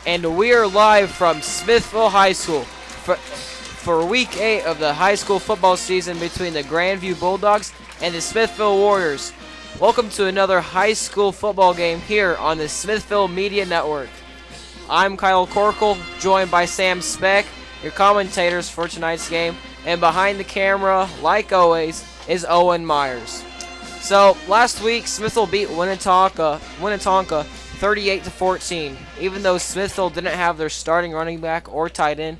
And we are live from Smithville High School for Week 8 of the high school football season between the Grandview Bulldogs and the Smithville Warriors. Welcome to another high school football game here on the Smithville Media Network. I'm Kyle Corkle, joined by Sam Speck, your commentators for tonight's game, and behind the camera, like always, is Owen Myers. So, last week, Smithville beat Winnetonka 38-14. Even though Smithville didn't have their starting running back or tight end,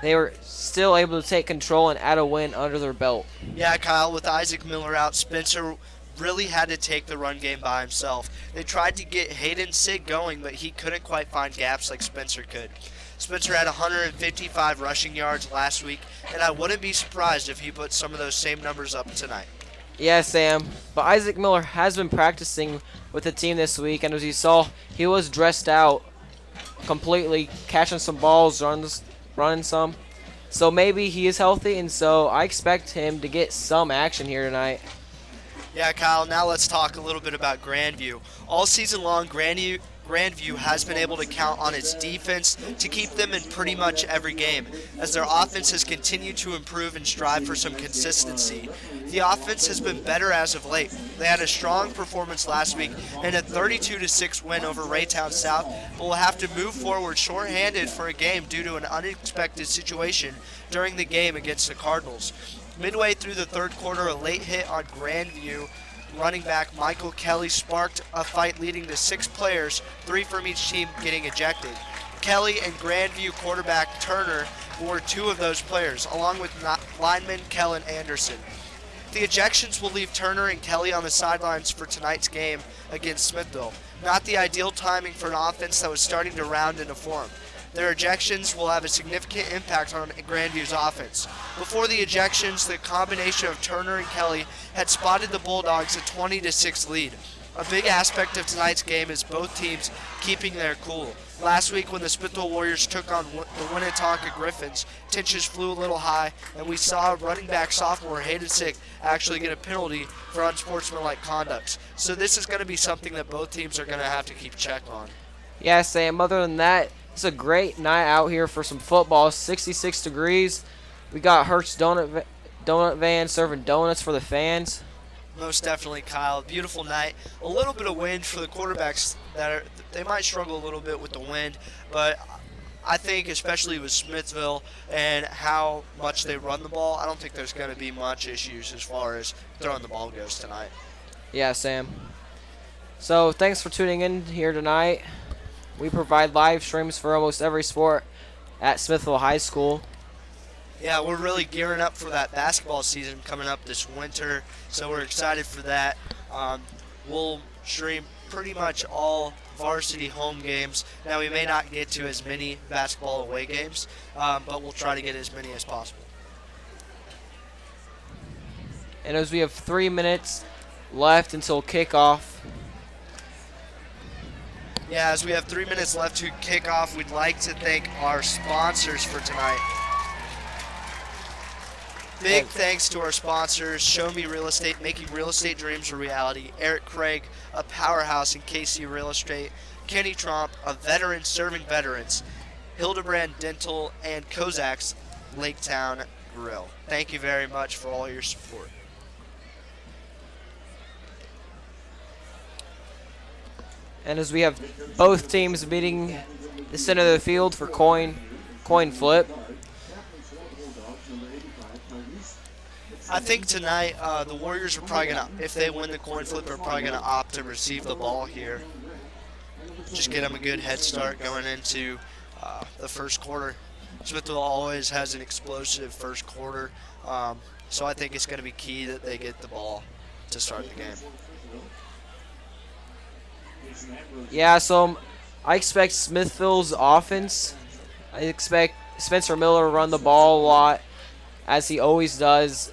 they were still able to take control and add a win under their belt. Yeah, Kyle, with Isaac Miller out, Spencer really had to take the run game by himself. They tried to get Hayden Sig going, but he couldn't quite find gaps like Spencer could. Spencer had 155 rushing yards last week, and I wouldn't be surprised if he put some of those same numbers up tonight. Yeah, Sam, but Isaac Miller has been practicing with the team this week, and as you saw, he was dressed out completely, catching some balls, running some. So maybe he is healthy, and so I expect him to get some action here tonight. Yeah, Kyle, now let's talk a little bit about Grandview. All season long, Grandview has been able to count on its defense to keep them in pretty much every game, as their offense has continued to improve and strive for some consistency. The offense has been better as of late. They had a strong performance last week and a 32-6 win over Raytown South, but will have to move forward shorthanded for a game due to an unexpected situation during the game against the Cardinals. Midway through the third quarter, a late hit on Grandview running back Michael Kelly sparked a fight leading to 6 players, 3 from each team, getting ejected. Kelly and Grandview quarterback Turner were 2 of those players, along with lineman Kellen Anderson. The ejections will leave Turner and Kelly on the sidelines for tonight's game against Smithville. Not the ideal timing for an offense that was starting to round into form. Their ejections will have a significant impact on Grandview's offense. Before the ejections, the combination of Turner and Kelly had spotted the Bulldogs a 20-6 lead. A big aspect of tonight's game is both teams keeping their cool. Last week when the Smithville Warriors took on the Winnetonka Griffins, tensions flew a little high, and we saw running back sophomore Hayden Sick actually get a penalty for unsportsmanlike conduct. So this is going to be something that both teams are going to have to keep check on. Yeah, Sam, other than that, it's a great night out here for some football. 66 degrees. We got Hertz donut van serving donuts for the fans. Most definitely, Kyle. Beautiful night. A little bit of wind for the quarterbacks. They might struggle a little bit with the wind, but I think especially with Smithville and how much they run the ball, I don't think there's going to be much issues as far as throwing the ball goes tonight. Yeah, Sam. So thanks for tuning in here tonight. We provide live streams for almost every sport at Smithville High School. Yeah, we're really gearing up for that basketball season coming up this winter, so we're excited for that. We'll stream pretty much all varsity home games. Now, we may not get to as many basketball away games, but we'll try to get as many as possible. And as we have 3 minutes left until kickoff. Yeah, as we have 3 minutes left to kick off, we'd like to thank our sponsors for tonight. Big thanks to our sponsors, Show Me Real Estate, making real estate dreams a reality. Eric Craig, a powerhouse in KC Real Estate. Kenny Tromp, a veteran serving veterans. Hildebrand Dental, and Kozak's Laketown Grill. Thank you very much for all your support. And as we have both teams meeting the center of the field for coin flip. I think tonight the Warriors are probably going to, if they win the coin flip, they're probably going to opt to receive the ball here. Just get them a good head start going into the first quarter. Smithville always has an explosive first quarter, so I think it's going to be key that they get the ball to start the game. Yeah, so I expect Smithville's offense. I expect Spencer Miller to run the ball a lot, as he always does.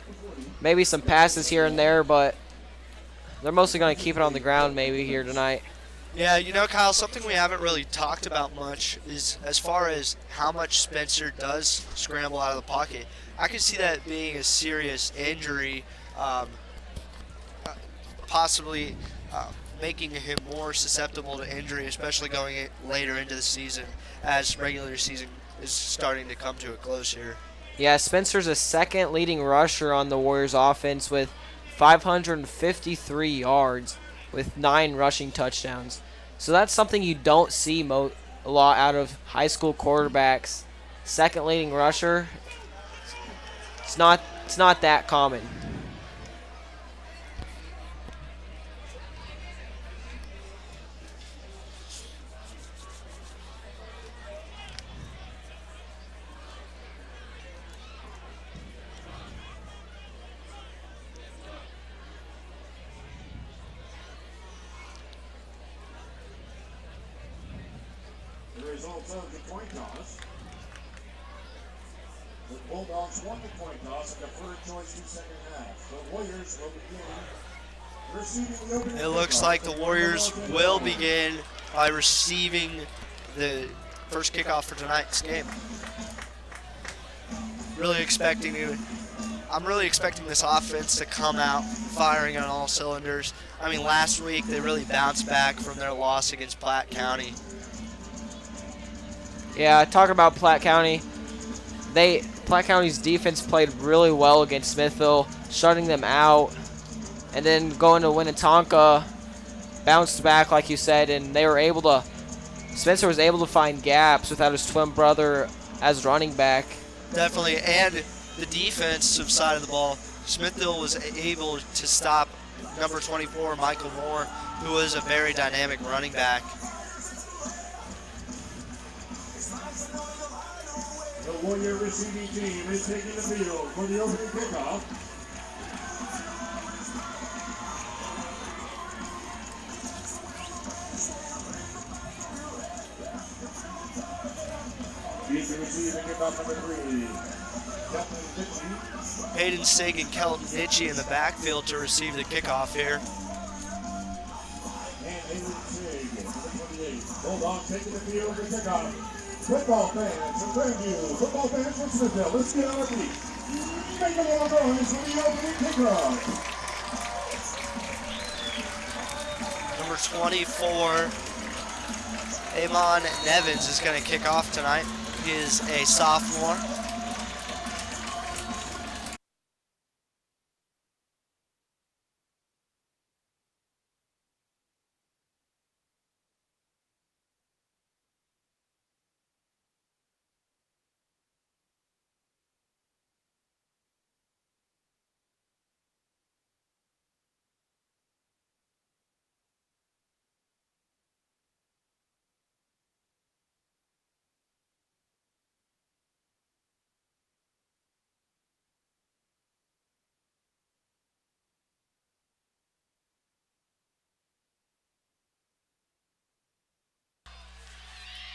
Maybe some passes here and there, but they're mostly going to keep it on the ground maybe here tonight. Yeah, you know, Kyle, something we haven't really talked about much is as far as how much Spencer does scramble out of the pocket. I could see that being a serious injury, possibly making him more susceptible to injury, especially going later into the season as regular season is starting to come to a close here. Yeah, Spencer's a second leading rusher on the Warriors offense with 553 yards with 9 rushing touchdowns. So that's something you don't see a lot out of high school quarterbacks. Second leading rusher, it's not that common. Results of the coin toss. The Bulldogs won the coin toss in the first choice 2 second half. The Warriors will begin receiving the opening. It looks like the Warriors will begin by receiving the first kickoff for tonight's game. I'm really expecting this offense to come out firing on all cylinders. I mean, last week they really bounced back from their loss against Platte County. Yeah, talking about Platte County, Platte County's defense played really well against Smithville, shutting them out, and then going to Winnetonka, bounced back like you said, and Spencer was able to find gaps without his twin brother as running back. Definitely, and the defensive side of the ball, Smithville was able to stop number 24, Michael Moore, who was a very dynamic running back. The Warrior receiving team is taking the field for the opening kickoff. He's to receive the kickoff number 3. Hayden Sig and Kelton Nitchie in the backfield to receive the kickoff here. And Hayden Sig, number 28. Bulldogs taking the field for kickoff. Football fans from Grandview, football fans from Smithville, let's get on our feet. Make a little noise for the opening kickoff. Number 24, Amon Nevins is going to kick off tonight. He is a sophomore.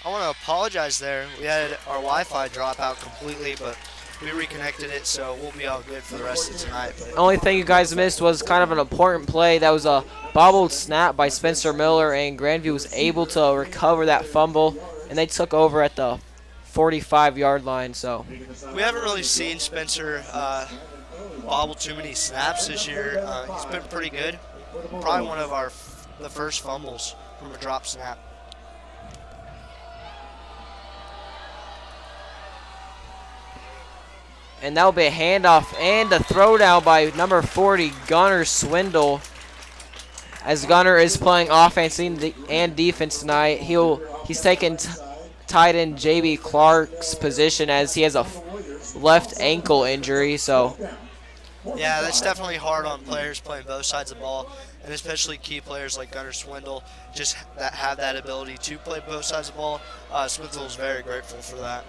I want to apologize there. We had our Wi-Fi drop out completely, but we reconnected it, so we'll be all good for the rest of tonight. The only thing you guys missed was kind of an important play. That was a bobbled snap by Spencer Miller, and Grandview was able to recover that fumble, and they took over at the 45-yard line. So we haven't really seen Spencer bobble too many snaps this year. He's been pretty good. Probably one of the first fumbles from a drop snap. And that'll be a handoff and a throwdown by number 40, Gunnar Swindle. As Gunnar is playing offense and defense tonight, he's taking tight end J.B. Clark's position as he has a left ankle injury. So yeah, that's definitely hard on players playing both sides of the ball, and especially key players like Gunnar Swindle, just that have that ability to play both sides of the ball. Smithville is very grateful for that.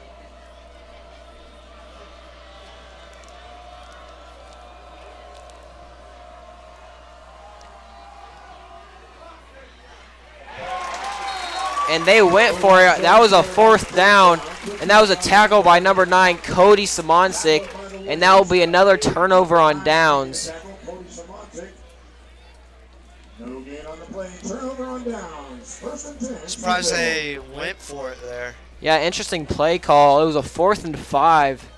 And they went for it. That was a 4th down, and that was a tackle by number 9, Cody Simoncic, and that will be another turnover on downs. Surprised they went for it there. Yeah, interesting play call. It was a 4th and 5.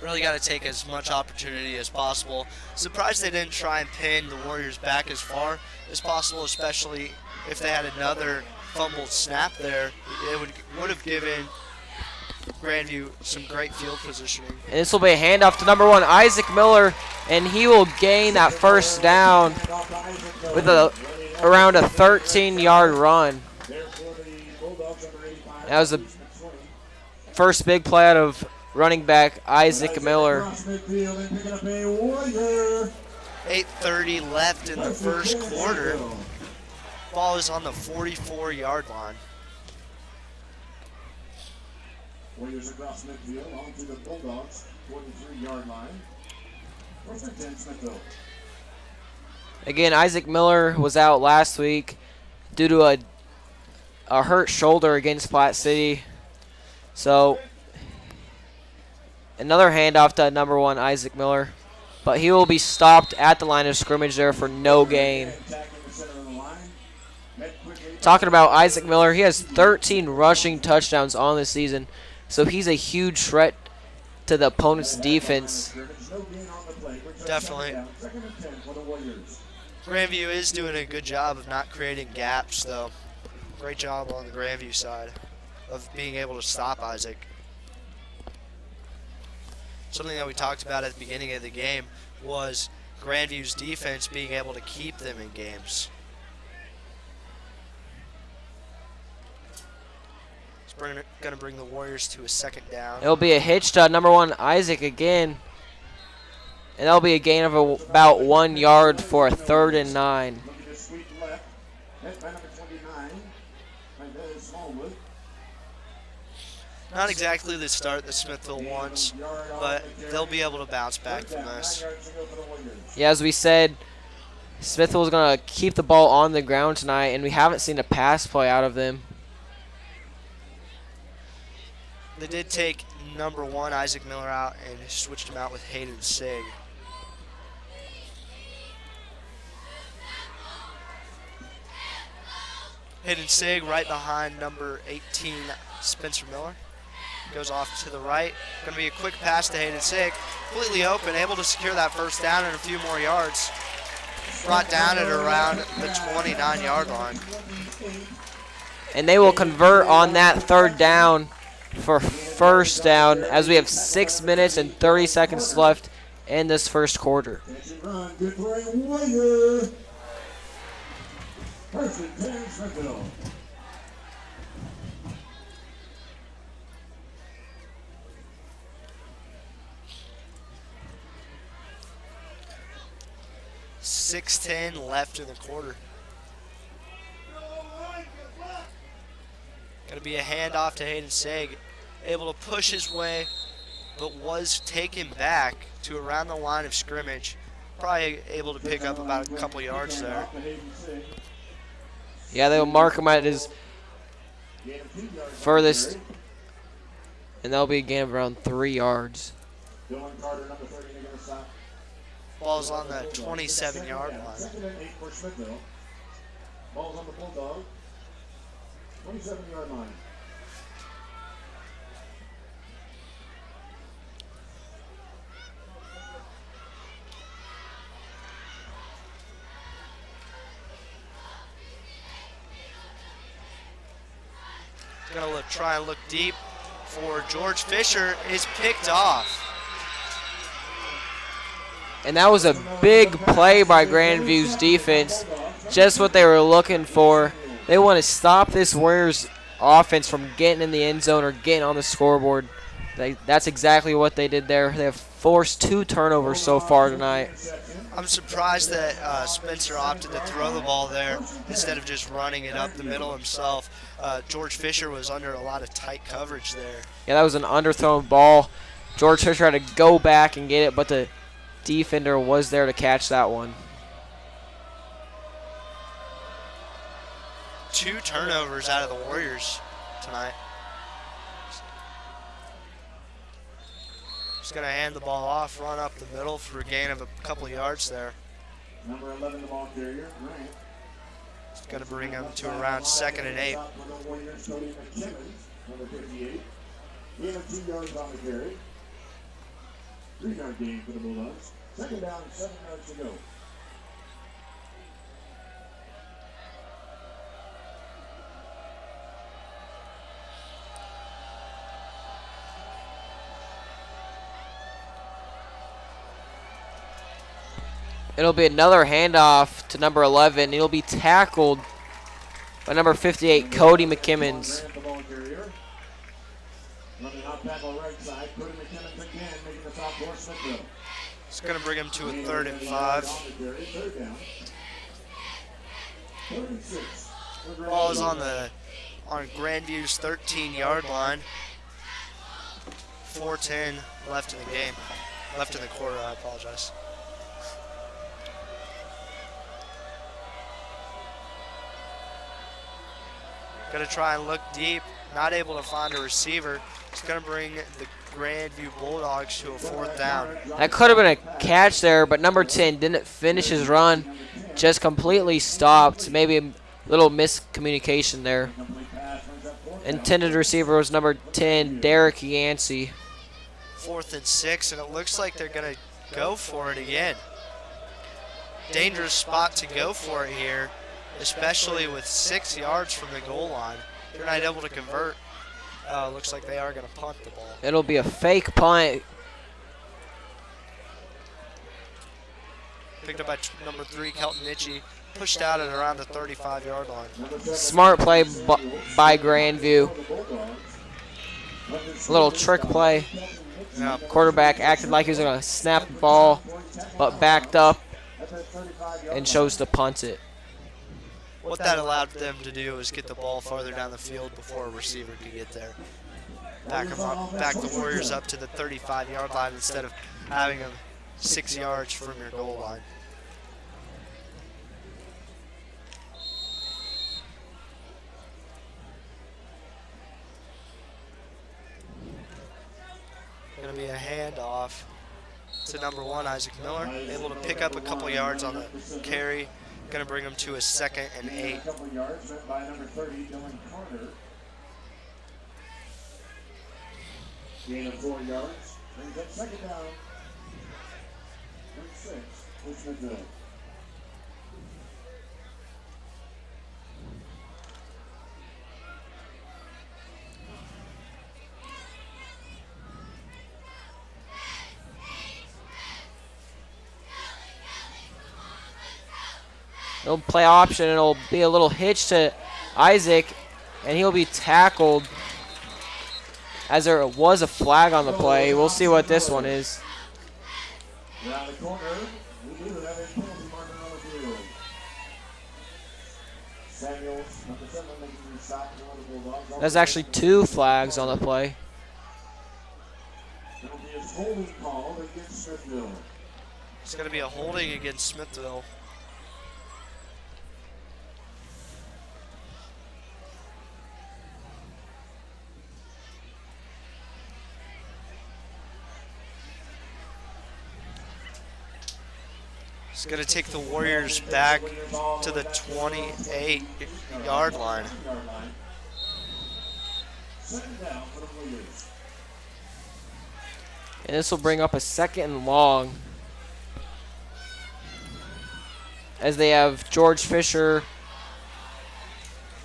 Really got to take as much opportunity as possible. Surprised they didn't try and pin the Warriors back as far as possible, especially if they had another fumbled snap there. It would have given Grandview some great field positioning. And this will be a handoff to number 1, Isaac Miller, and he will gain that first down with around a 13-yard run. That was the first big play out of running back Isaac Miller. 8:30 left in the first quarter. Ball is on the 44-yard line. Warriors across Smithville onto the Bulldogs, 43-yard line. First and 10, Smithville. Again, Isaac Miller was out last week due to a hurt shoulder against Platte City. So another handoff to number 1, Isaac Miller. But he will be stopped at the line of scrimmage there for no gain. Talking about Isaac Miller, he has 13 rushing touchdowns on the season. So he's a huge threat to the opponent's defense. Definitely. Grandview is doing a good job of not creating gaps, though. Great job on the Grandview side of being able to stop Isaac. Something that we talked about at the beginning of the game was Grandview's defense being able to keep them in games. It's going to bring the Warriors to a second down. It'll be a hitch to number 1, Isaac again. And that'll be a gain of about 1 yard for a 3rd and 9. Not exactly the start that Smithville wants, but they'll be able to bounce back from this. Yeah, as we said, Smithville's going to keep the ball on the ground tonight, and we haven't seen a pass play out of them. They did take number 1, Isaac Miller, out and switched him out with Hayden Sig. Hayden Sig right behind number 18, Spencer Miller. Goes off to the right. Going to be a quick pass to Hayden Sig. Completely open, able to secure that first down and a few more yards. Brought down at around the 29-yard line. And they will convert on that 3rd down for first down as we have 6 minutes and 30 seconds left in this first quarter. Good for a Warrior. First and 10, Smithville. .6:10 left in the quarter. Going to be a handoff to Hayden Sig. Able to push his way, but was taken back to around the line of scrimmage. Probably able to pick up about a couple yards there. Yeah, they'll mark him at his furthest, and that'll be a gain of around 3 yards. Ball's on the 27-yard line. Second and 8 for Smithville. Ball's on the Bulldog. 27-yard line. Going to try and look deep for George Fisher. Is picked off. And that was a big play by Grandview's defense. Just what they were looking for. They want to stop this Warriors offense from getting in the end zone or getting on the scoreboard. That's exactly what they did there. They have forced 2 turnovers so far tonight. I'm surprised that Spencer opted to throw the ball there instead of just running it up the middle himself. George Fisher was under a lot of tight coverage there. Yeah, that was an underthrown ball. George Fisher had to go back and get it, but the defender was there to catch that one. 2 turnovers out of the Warriors tonight. Just going to hand the ball off, run up the middle for a gain of a couple of yards there. Number 11, the ball carrier, Grant. It's going to bring him to around 2nd and 8. Number 58. He had 2 yards on the carry. 3-yard gain for the Bulldogs. Second down, 7 yards to go. It'll be another handoff to number 11. He'll be tackled by number 58, Cody McKimmons. Running out tackle right side, Cody McKimmons again, making the stop for Smithville. It's going to bring him to a 3rd and 5. Third down. 3rd and 6. Ball is on Grandview's 13-yard line. 4:10 left in the game. Left in the quarter, I apologize. Going to try and look deep. Not able to find a receiver. It's going to bring the Grandview Bulldogs to a 4th down. That could have been a catch there, but number 10 didn't finish his run. Just completely stopped. Maybe a little miscommunication there. Intended receiver was number 10, Derek Yancey. 4th and 6, and it looks like they're going to go for it again. Dangerous spot to go for it here, especially with 6 yards from the goal line. They're not able to convert. Looks like they are going to punt the ball. It'll be a fake punt. Picked up by number 3, Kelton Itchy. Pushed out at around the 35-yard line. Smart play by Grandview. A little trick play. Yeah. Quarterback acted like he was going to snap the ball, but backed up and chose to punt it. What that allowed them to do is get the ball farther down the field before a receiver could get there. Back the Warriors up to the 35-yard line instead of having them 6 yards from your goal line. Going to be a handoff to number 1, Isaac Miller. Able to pick up a couple yards on the carry. Going to bring him to a 2nd and 8. A couple yards met by number 30, Dylan Carter. Gain of 4 yards. Brings up second down. 6 for Smithville. He'll play option, and it'll be a little hitch to Isaac, and he'll be tackled as there was a flag on the play. We'll see what this one is. Around the corner, we do have a penalty marker on the field. Samuels, number 7, making the stop for the Bulldogs. There's actually 2 flags on the play. Penalty is holding called against Smithville. It's going to be a holding against Smithville. It's going to take the Warriors back to the 28-yard line. And this will bring up a 2nd and long, as they have George Fisher,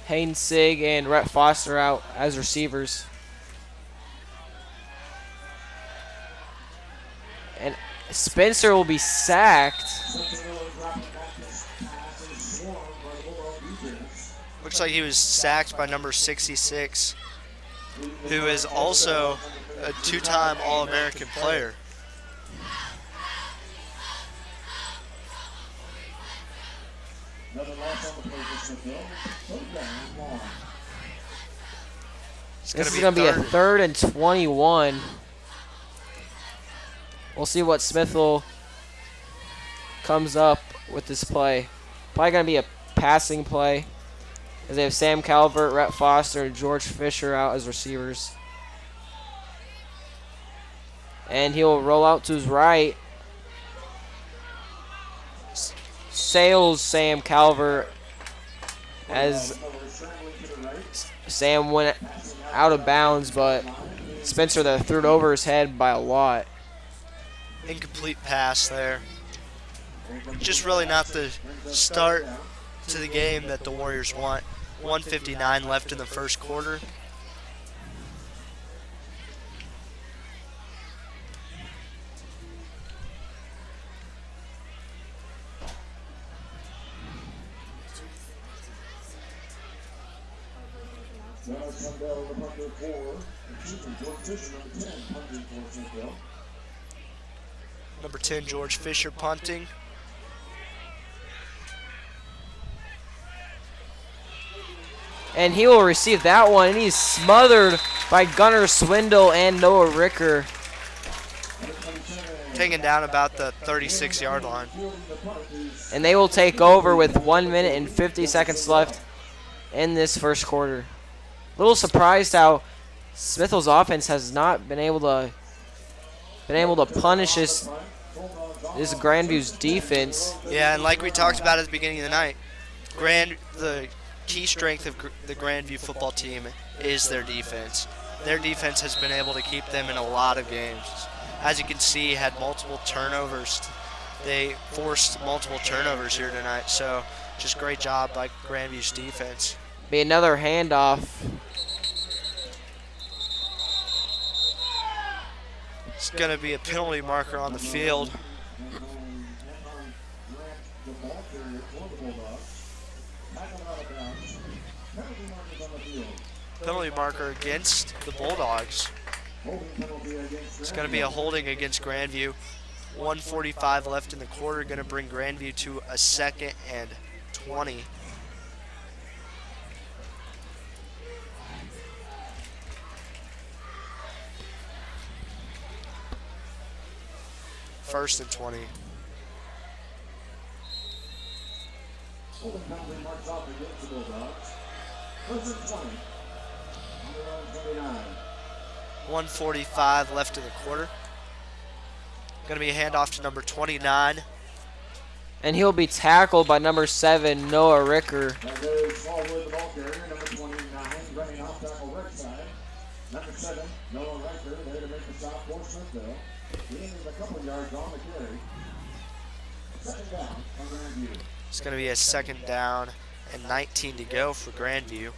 Hayden Sig, and Rhett Foster out as receivers. And Spencer will be sacked. Looks like he was sacked by number 66, who is also a 2-time All-American player. This is going to be a 3rd and 21. We'll see what Smithville comes up with this play. Probably going to be a passing play, as they have Sam Calvert, Rhett Foster, and George Fisher out as receivers. And he'll roll out to his right. Sails Sam Calvert, as Sam went out of bounds, but Spencer there threw it over his head by a lot. Incomplete pass there. Just really not the start to the game that the Warriors want. 1:59 left in the first quarter. Number 10, George Fisher punting. And he will receive that one, and he's smothered by Gunnar Swindle and Noah Ricker. Taken down about the 36-yard line. And they will take over with 1 minute and 50 seconds left in this first quarter. A little surprised how Smithville's offense has not been able to punish this Grandview's defense. Yeah, and like we talked about at the beginning of the night, the key strength of the Grandview football team is their defense. Their defense has been able to keep them in a lot of games. As you can see, had multiple turnovers. They forced multiple turnovers here tonight, so just great job by Grandview's defense. Be another handoff. It's going to be a penalty marker on the field. Penalty marker against the Bulldogs. It's going to be a holding against Grandview. 1:45 left in the quarter, going to bring Grandview to a 2nd and 20. First and 20. Holding penalty marks off against the Bulldogs. First and 20. Number 29. 1:45 left in the quarter. Going to be a handoff to number 29. And he'll be tackled by number 7, Noah Ricker. And there's Smallwood, the ball carrier, number 29, running off tackle right side. Number 7, Noah Riker, there to make the stop for Smithville. Gaining a couple yards on the carry. Second down on Grandview. It's going to be a 2nd down and 19 to go for Grandview.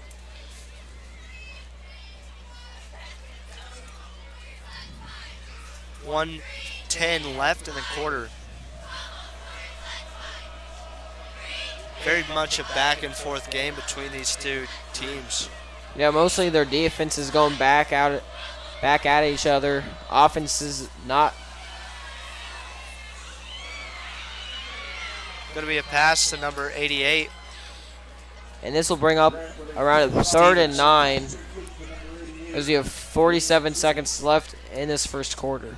$1:10 left in the quarter. Very much a back and forth game between these two teams. Yeah, mostly their defense is going back at each other. Offense is not. Going to be a pass to number 88. And this will bring up around a 3rd and 9. As we have 47 seconds left in this first quarter.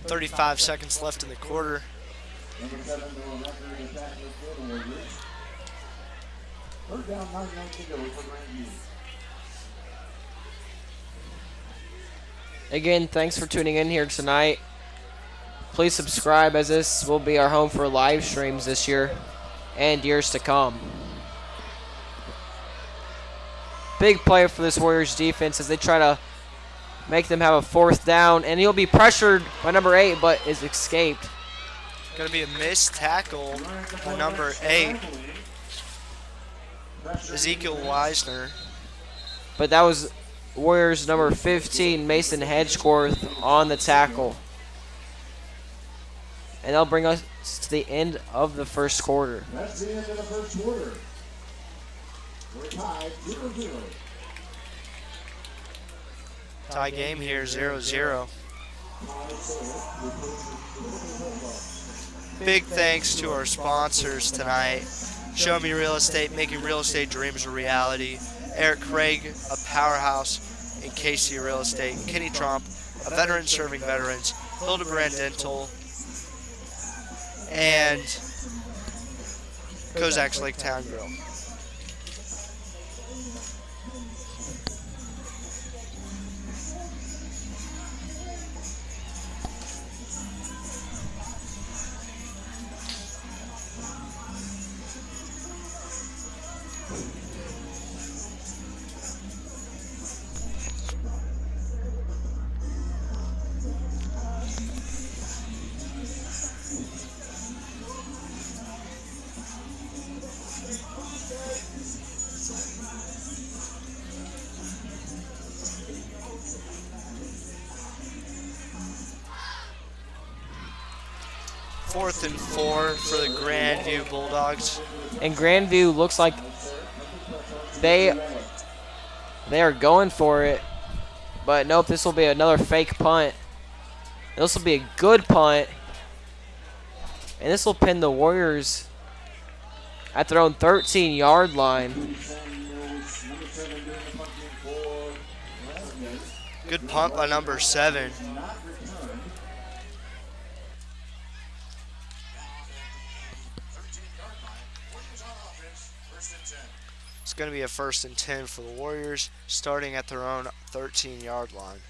35 seconds left in the quarter. Again, thanks for tuning in here tonight. Please subscribe, as this will be our home for live streams this year and years to come. Big play for this Warriors defense as they try to make them have a 4th down, and he'll be pressured by number 8, but is escaped. Going to be a missed tackle by number 8, Ezekiel Weisner. But that was Warriors number 15, Mason Hedgecorth, on the tackle. And that'll bring us to the end of the first quarter. That's the end of the first quarter. We're tied 0-0. Tie game here, 0-0. Big thanks to our sponsors tonight. Show Me Real Estate, making real estate dreams a reality. Eric Craig, a powerhouse in KC Real Estate. Kenny Trump, a veteran serving veterans. Hildebrand Dental. And Kozak's Lake Town Grill. 4th and 4 for the Grandview Bulldogs. And Grandview looks like they are going for it. But nope, this will be another fake punt. This will be a good punt. And this will pin the Warriors at their own 13-yard line. Good punt by number 7. It's going to be a 1st and 10 for the Warriors, starting at their own 13-yard line.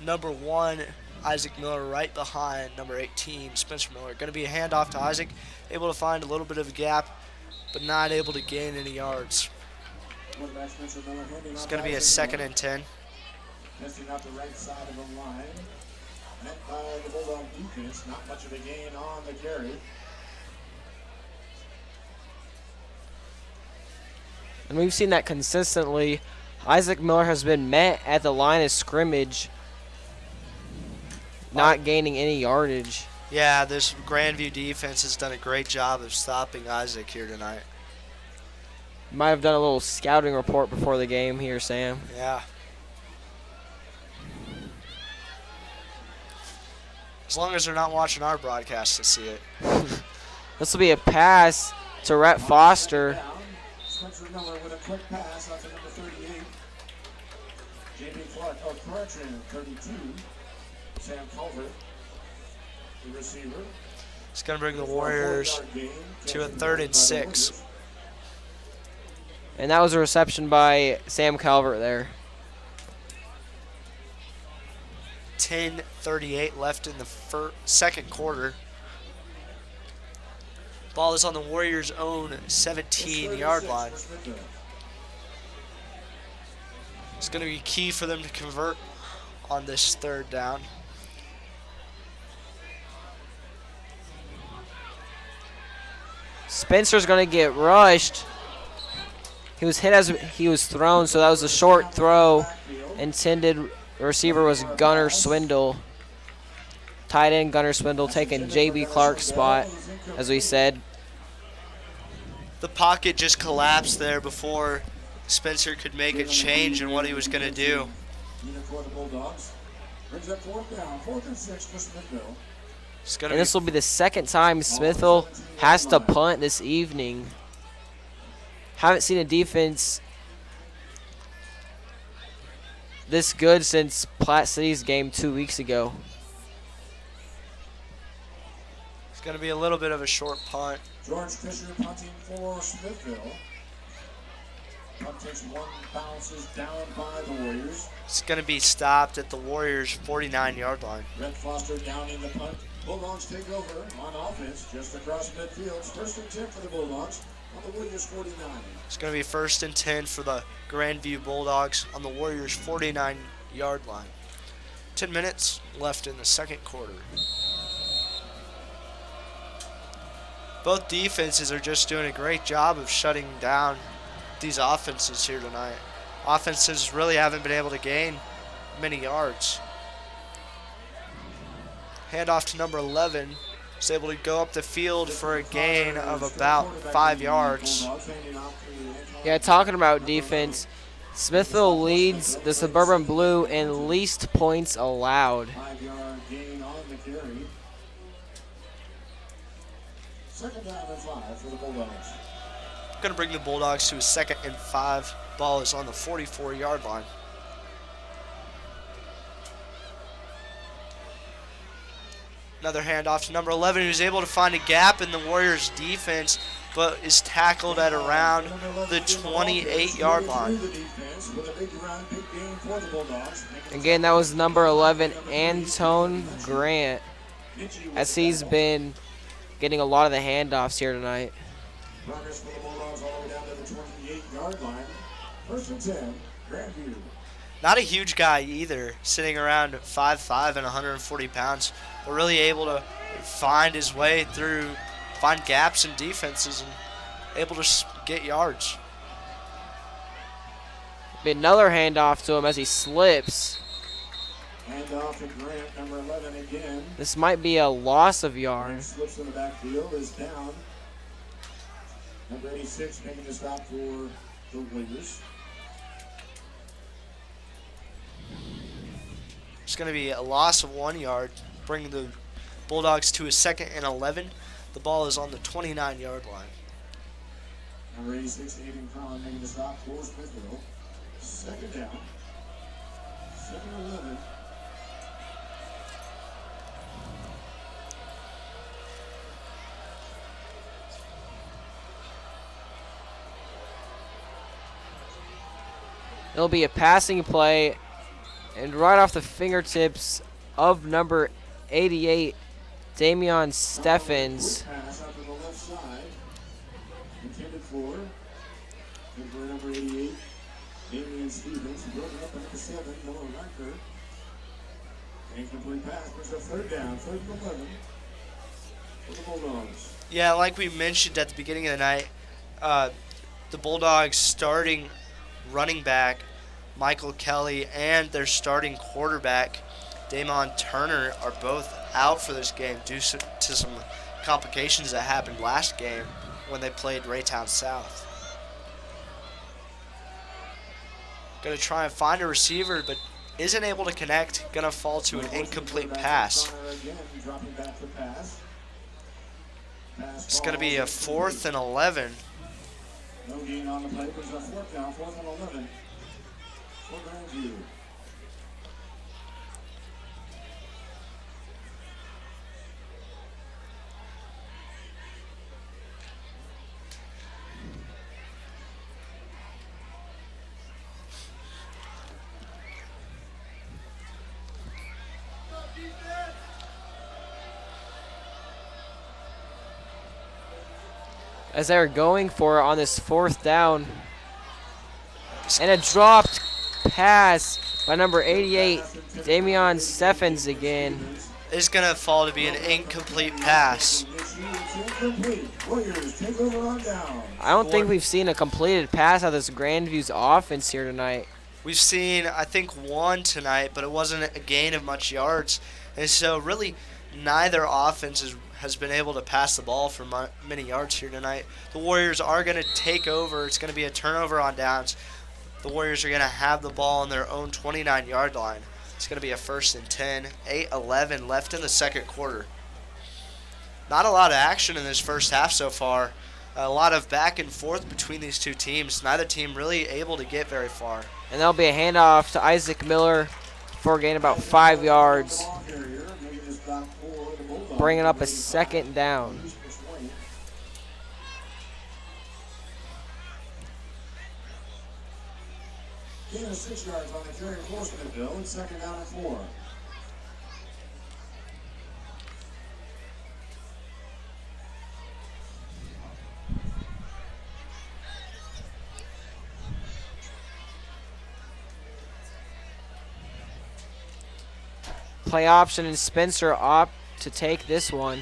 Number 1, Isaac Miller, right behind number 18, Spencer Miller. Going to be a handoff to Isaac, able to find a little bit of a gap, but not able to gain any yards. It's going to be a 2nd and 10. Testing out the right side of the line. Met by the Bulldog defense. Not much of a gain on the carry. And we've seen that consistently. Isaac Miller has been met at the line of scrimmage, not gaining any yardage. Yeah, this Grandview defense has done a great job of stopping Isaac here tonight. Might have done a little scouting report before the game here, Sam. Yeah. As long as they're not watching our broadcast to see it. This will be a pass to Rhett Foster. Spencer Miller with a quick pass out to number 38. J.B. Clarkson, 32. Sam Culver, the receiver. It's going to bring the Warriors to a 3rd and 6. And that was a reception by Sam Calvert there. 10:38 left in the second quarter. Ball is on the Warriors' own 17-yard line. It's going to be key for them to convert on this 3rd down. Spencer's going to get rushed. He was hit as he was thrown, so that was a short throw. Intended receiver was Gunnar Swindle. Tight end Gunnar Swindle taking J.B. Clark's spot, as we said. The pocket just collapsed there before Spencer could make a change in what he was going to do. For the Bulldogs. Brings up 4th down, 4th and 6 for Smithville. And this will be the 2nd time Smithville has to punt this evening. Haven't seen a defense this good since Platte City's game 2 weeks ago. It's going to be a little bit of a short punt. George Fisher punting for Smithville. Punt takes 1, bounces down by the Warriors. It's going to be stopped at the Warriors' 49-yard line. Rhett Foster down in the punt. Bulldogs take over on offense just across midfield. 1st and 10 for the Bulldogs on the Warriors' 49. It's going to be 1st and 10 for the Grandview Bulldogs on the Warriors' 49-yard line. 10 minutes left in the second quarter. Both defenses are just doing a great job of shutting down these offenses here tonight. Offenses really haven't been able to gain many yards. Handoff to number 11. Is able to go up the field for a gain of about 5 yards. Yeah, talking about defense, Smithville leads the Suburban Blue in least points allowed. 5-yard gain on the carry. 2nd down and 5 for the Bulldogs. Going to bring the Bulldogs to a 2nd and 5. Ball is on the 44-yard line. Another handoff to number 11, who's able to find a gap in the Warriors' defense, but is tackled at around the 28-yard line. Again, that was number 11, Antone Grant, as he's been getting a lot of the handoffs here tonight. Progress for the Bulldogs all the way down to the 28-yard line. First and 10, Grandview. Not a huge guy either, sitting around 5'5" and 140 pounds, but really able to find his way through, find gaps in defenses, and able to get yards. Be another handoff to him as he slips. Hand off to Grant, number 11 again. This might be a loss of yards. Slips in the backfield, is down. Number 86 making the stop for the Warriors. It's going to be a loss of 1 yard, bringing the Bulldogs to a 2nd and 11. The ball is on the 29-yard line. Number 86, Aiden Collin making the stop for Smithville. 2nd down. 2nd and 11. It'll be a passing play, and right off the fingertips of number 88, Damian Steffens. Pass out to the left side. Intended for number 88, Damian Stevens. Broken up at number 7, Noah Riker. Incomplete pass. Brings up 3rd down. 3rd and 11 for the Bulldogs. Yeah, like we mentioned at the beginning of the night, the Bulldogs starting running back Michael Kelly and their starting quarterback Damon Turner are both out for this game due to some complications that happened last game when they played Raytown South. Going to try and find a receiver, but isn't able to connect. Going to fall to an incomplete pass. It's going to be a 4th and 11. No gain on the play, but it's a 4th down, 4th and 11 for Grandview. As they're going for it on this 4th down. And a dropped pass by number 88, Damian Steffens again. It's going to fall to be an incomplete pass. I don't think we've seen a completed pass out of this Grandview's offense here tonight. We've seen, I think, 1 tonight, but it wasn't a gain of much yards. And so really neither offense has been able to pass the ball for many yards here tonight. The Warriors are going to take over. It's going to be a turnover on downs. The Warriors are going to have the ball on their own 29-yard line. It's going to be a 1st and 10, 8:11 left in the 2nd quarter. Not a lot of action in this first half so far. A lot of back and forth between these two teams. Neither team really able to get very far. And that'll be a handoff to Isaac Miller for a gain about 5 yards. Bringing up a 2nd down. Gain of 6 yards on the carry for Smithville. It's 2nd down and 4. Play option, and Spencer opt to take this one.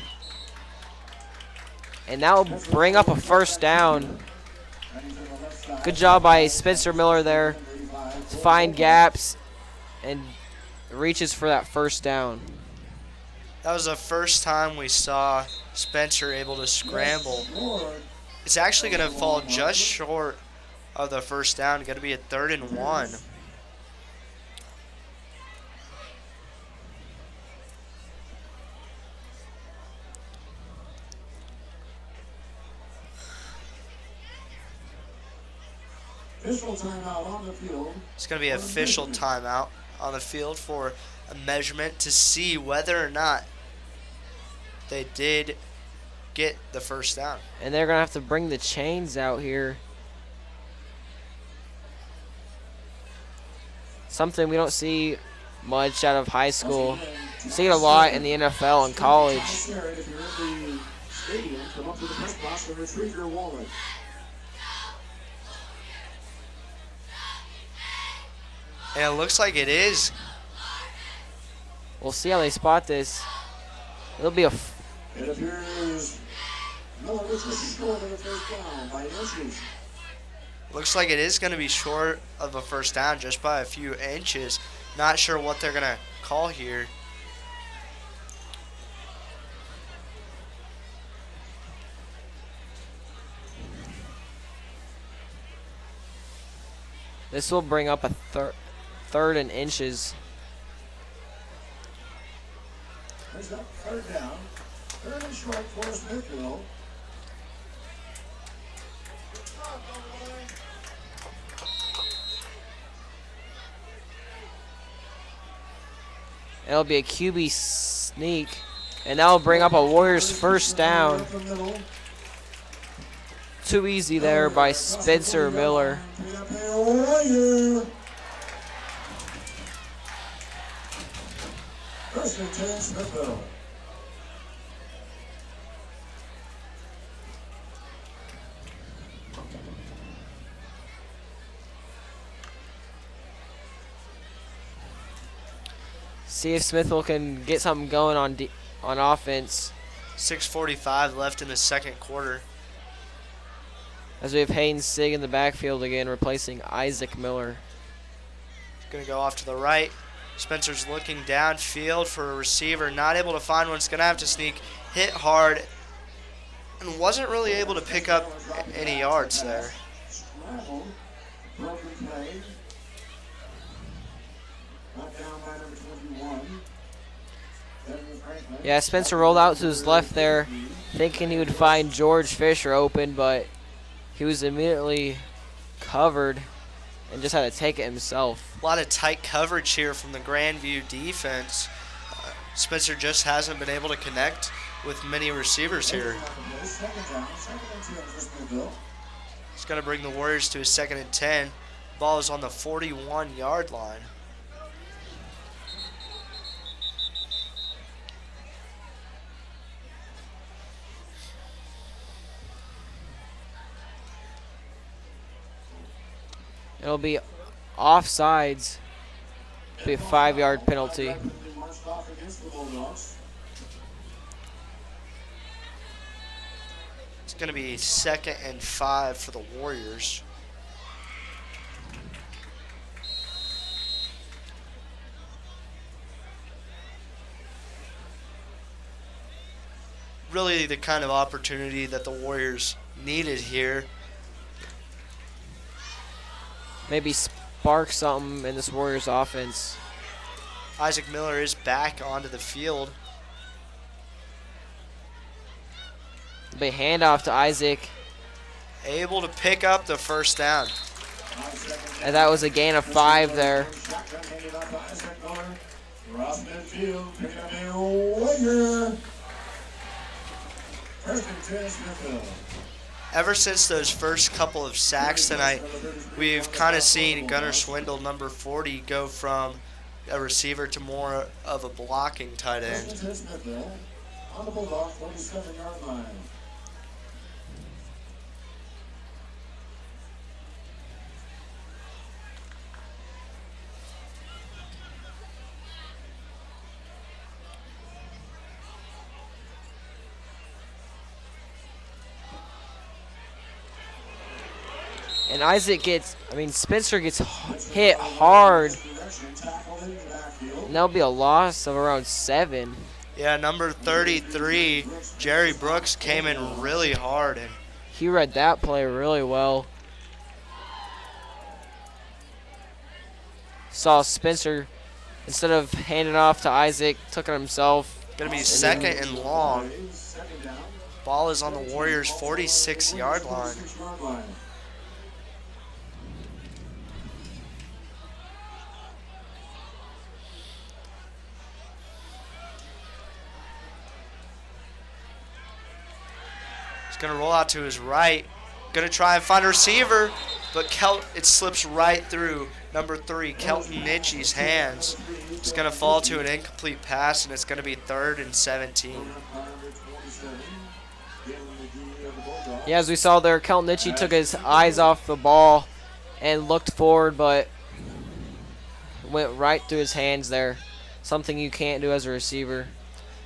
And that will bring up a 1st down. Good job by Spencer Miller there to find gaps and reaches for that 1st down. That was the first time we saw Spencer able to scramble. It's actually going to fall just short of the 1st down. Going to be a 3rd and 1. Official timeout on the field. It's going to be an official timeout on the field for a measurement to see whether or not they did get the 1st down. And they're going to have to bring the chains out here. Something we don't see much out of high school. See it a lot in the NFL and college. If you're in the stadium, come up to the press box and retrieve your wallet. And it looks like it is. We'll see how they spot this. It'll be a. It appears Miller is short of the first down by inches. Looks like it is going to be short of a first down just by a few inches. Not sure what they're going to call here. This will bring up a third and inches. There's that third down. Third and short for Smithville. It'll be a QB sneak, and that'll bring up a Warriors first down. Too easy there by Spencer Miller. First and 10, Smithville. See if Smithville can get something going on offense. 6:45 left in the second quarter. As we have Hayden Sig in the backfield again, replacing Isaac Miller. Going to go off to the right. Spencer's looking downfield for a receiver. Not able to find one. It's going to have to sneak. Hit hard. And wasn't really able to pick up any yards there. Broken play. Knocked down by number 21. Yeah, Spencer rolled out to his left there, thinking he would find George Fisher open, but he was immediately covered and just had to take it himself. A lot of tight coverage here from the Grandview defense. Spencer just hasn't been able to connect with many receivers here. He's going to bring the Warriors to a 2nd and 10. Ball is on the 41-yard line. It'll be offsides. It'll be a 5-yard penalty. It's going to be 2nd and 5 for the Warriors. Really the kind of opportunity that the Warriors needed here. Maybe spark something in this Warriors offense. Isaac Miller is back onto the field. It'll be a handoff to Isaac. Able to pick up the first down. And that was a gain of 5 there. Ever since those first couple of sacks tonight, we've kind of seen Gunnar Swindle, number 40, go from a receiver to more of a blocking tight end. On the Bulldog 47-yard line. And Spencer gets hit hard. And that'll be a loss of around 7. Yeah, number 33, Jerry Brooks, came in really hard. And he read that play really well. Saw Spencer, instead of handing off to Isaac, took it himself. Going to be 2nd and long. Ball is on the Warriors' 46-yard line. Going to roll out to his right. Going to try and find a receiver, but it slips right through number 3, Kelton Nitchy's hands. It's going to fall to an incomplete pass, and it's going to be 3rd and 17. Yeah, as we saw there, Kelton Nitchy took his eyes off the ball and looked forward, but went right through his hands there. Something you can't do as a receiver.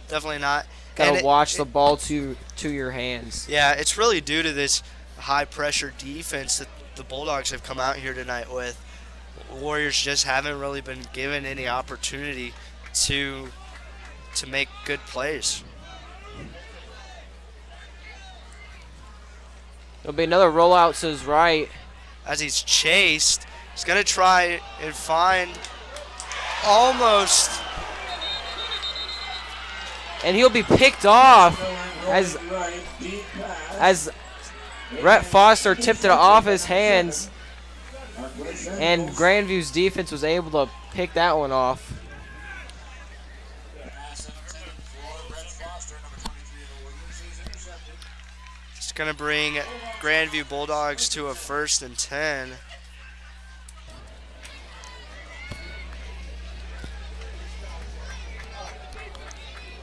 Definitely not. Gotta watch the ball to your hands. Yeah, it's really due to this high-pressure defense that the Bulldogs have come out here tonight with. Warriors just haven't really been given any opportunity to make good plays. There'll be another rollout to his right. As he's chased, he's going to try and find almost. And he'll be picked off as Rhett Foster tipped it off his hands. And Grandview's defense was able to pick that one off. It's going to bring Grandview Bulldogs to a 1st and 10.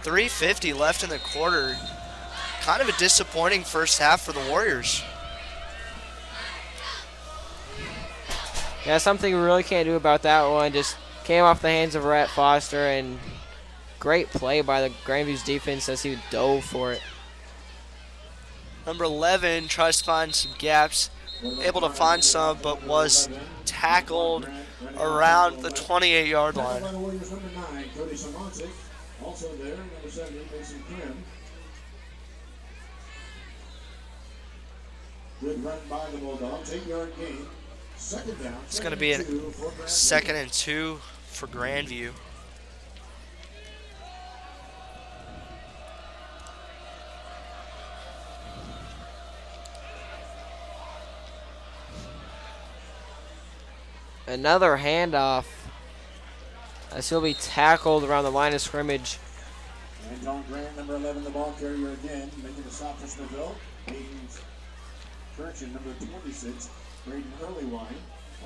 .350 left in the quarter. Kind of a disappointing first half for the Warriors. Yeah, something we really can't do about that one. Just came off the hands of Rhett Foster, and great play by the Grandview's defense as he dove for it. Number 11 tries to find some gaps, able to find some, but was tackled around the 28-yard line. Also there, number 7, Mason Krim. Good run by the Bulldogs, 8-yard gain. Second down. It's going to be a 2nd and 2 for Grandview. Another handoff as he'll be tackled around the line of scrimmage. Anton Grant, number 11, the ball carrier again, making the stop for Smithville. Hayden's correction, number 26, Braden Earlywine.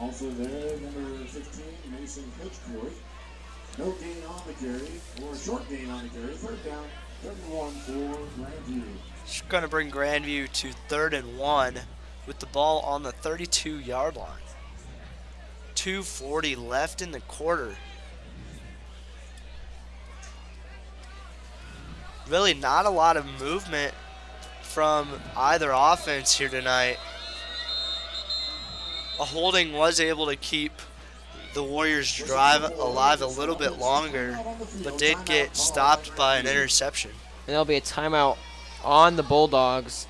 Also there, number 15, Mason Hitchcourt. No gain on the carry, or a short gain on the carry. Third down, 3rd and 1 for Grandview. It's going to bring Grandview to 3rd and 1 with the ball on the 32-yard line. 2:40 left in the quarter. Really not a lot of movement from either offense here tonight. A holding was able to keep the Warriors' drive alive a little bit longer, but did get stopped by an interception. And there'll be a timeout on the Bulldogs.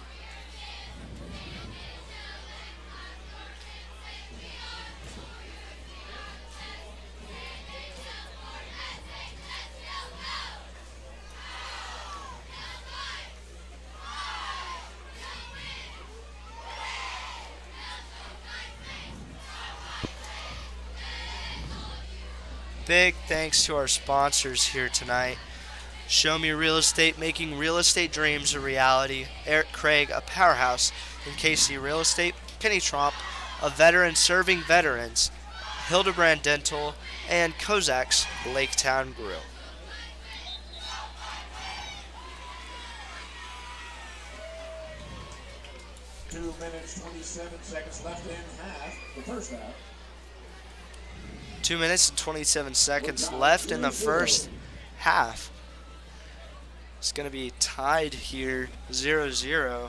Big thanks to our sponsors here tonight. Show Me Real Estate, making real estate dreams a reality. Eric Craig, a powerhouse in KC Real Estate. Penny Tromp, a veteran serving veterans. Hildebrand Dental, and Kozak's Laketown Grill. Two minutes, 27 seconds left in half, the first half. 2 minutes and 27 seconds left in the first half. It's going to be tied here, 0-0.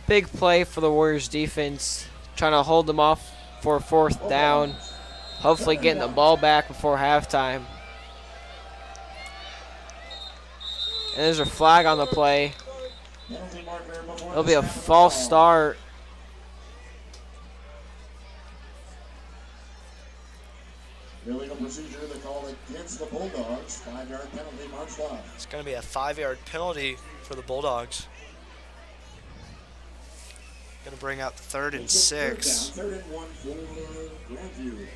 Big play for the Warriors defense, trying to hold them off for a 4th down. Hopefully getting the ball back before halftime. And there's a flag on the play. It'll be a false start. Illegal procedure, they call it against the Bulldogs. 5-yard penalty, marched off. It's going to be a 5-yard penalty for the Bulldogs. Going to bring out 3rd and 6. 3rd and 1 for Grandview.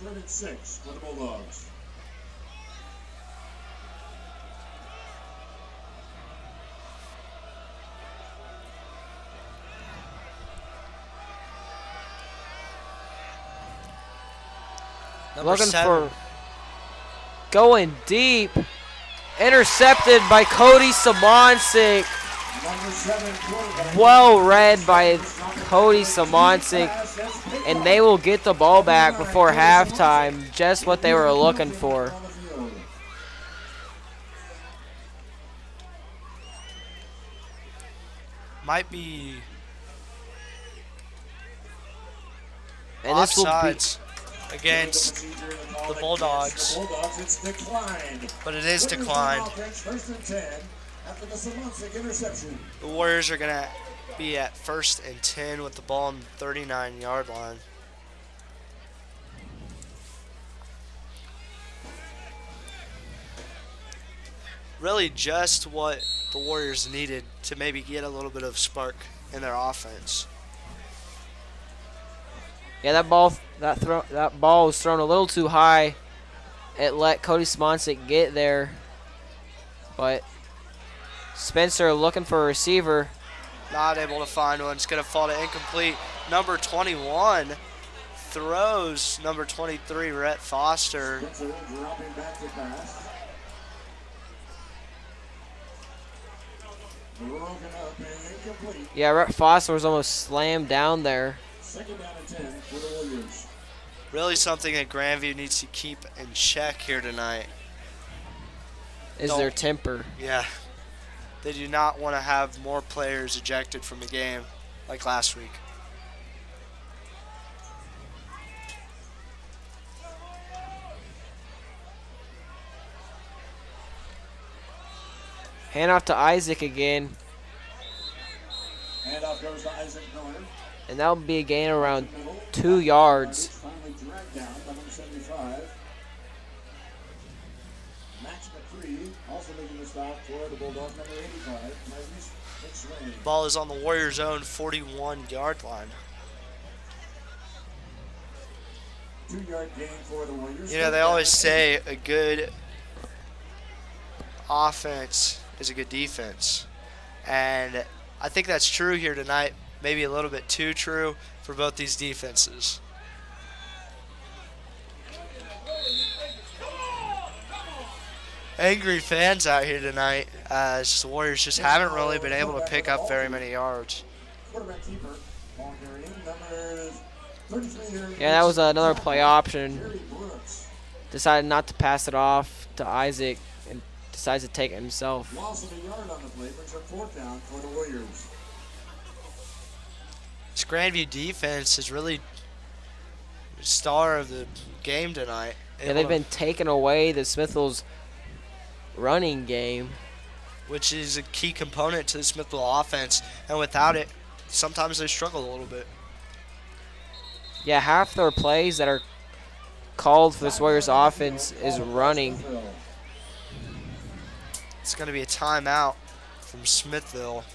3rd and 6 for the Bulldogs. Number Looking 7. for going deep. Intercepted by Cody Samancic. Number 7, quarterback. Well read by Cody Simoncic, and they will get the ball back before halftime, just what they were looking for. Might be And this will be offsides against the Bulldogs, but it is declined. The Warriors are going to be at 1st and 10 with the ball on the 39-yard line. Really just what the Warriors needed to maybe get a little bit of spark in their offense. Yeah, that ball was thrown a little too high. It let Cody Simoncic get there, but Spencer looking for a receiver. Not able to find one. It's going to fall to incomplete. Number 21 throws. Number 23, Rhett Foster. Yeah, Rhett Foster was almost slammed down there. Second down and 10 for the Warriors. Really something that Grandview needs to keep in check here tonight. Is their temper. Yeah. They do not want to have more players ejected from the game like last week. Hand off to Isaac again. Handoff goes to Isaac Miller. And that will be a gain around 2 yards. Finally dragged down by number 75. Max McCree also making the stop for the Bulldogs, number 85. Ball is on the Warriors' own 41-yard line. 2-yard gain for the Warriors. You know, they always say a good offense is a good defense. And I think that's true here tonight. Maybe a little bit too true for both these defenses. Angry fans out here tonight as the Warriors just haven't really been able to pick up very many yards. Yeah, that was another play option. Decided not to pass it off to Isaac and decides to take it himself. Loss of a yard on the play brings up 4th down for the Warriors. This Grandview defense is really the star of the game tonight. Yeah, they've been taking away the Smithville's running game, which is a key component to the Smithville offense, and without it, sometimes they struggle a little bit. Yeah, half their plays that are called for this Warriors offense is running. It's going to be a timeout from Smithville.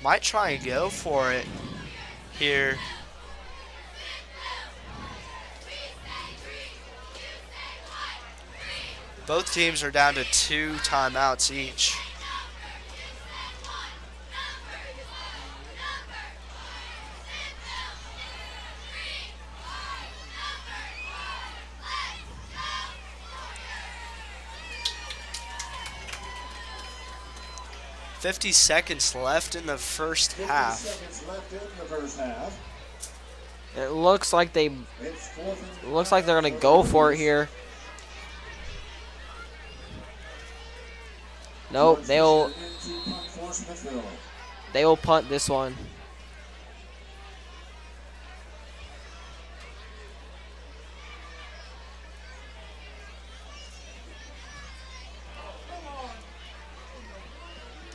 Might try and go for it here. Both teams are down to 2 timeouts each. .50 seconds left in the first half. It looks like they're gonna go for it here. Nope, they will punt this one.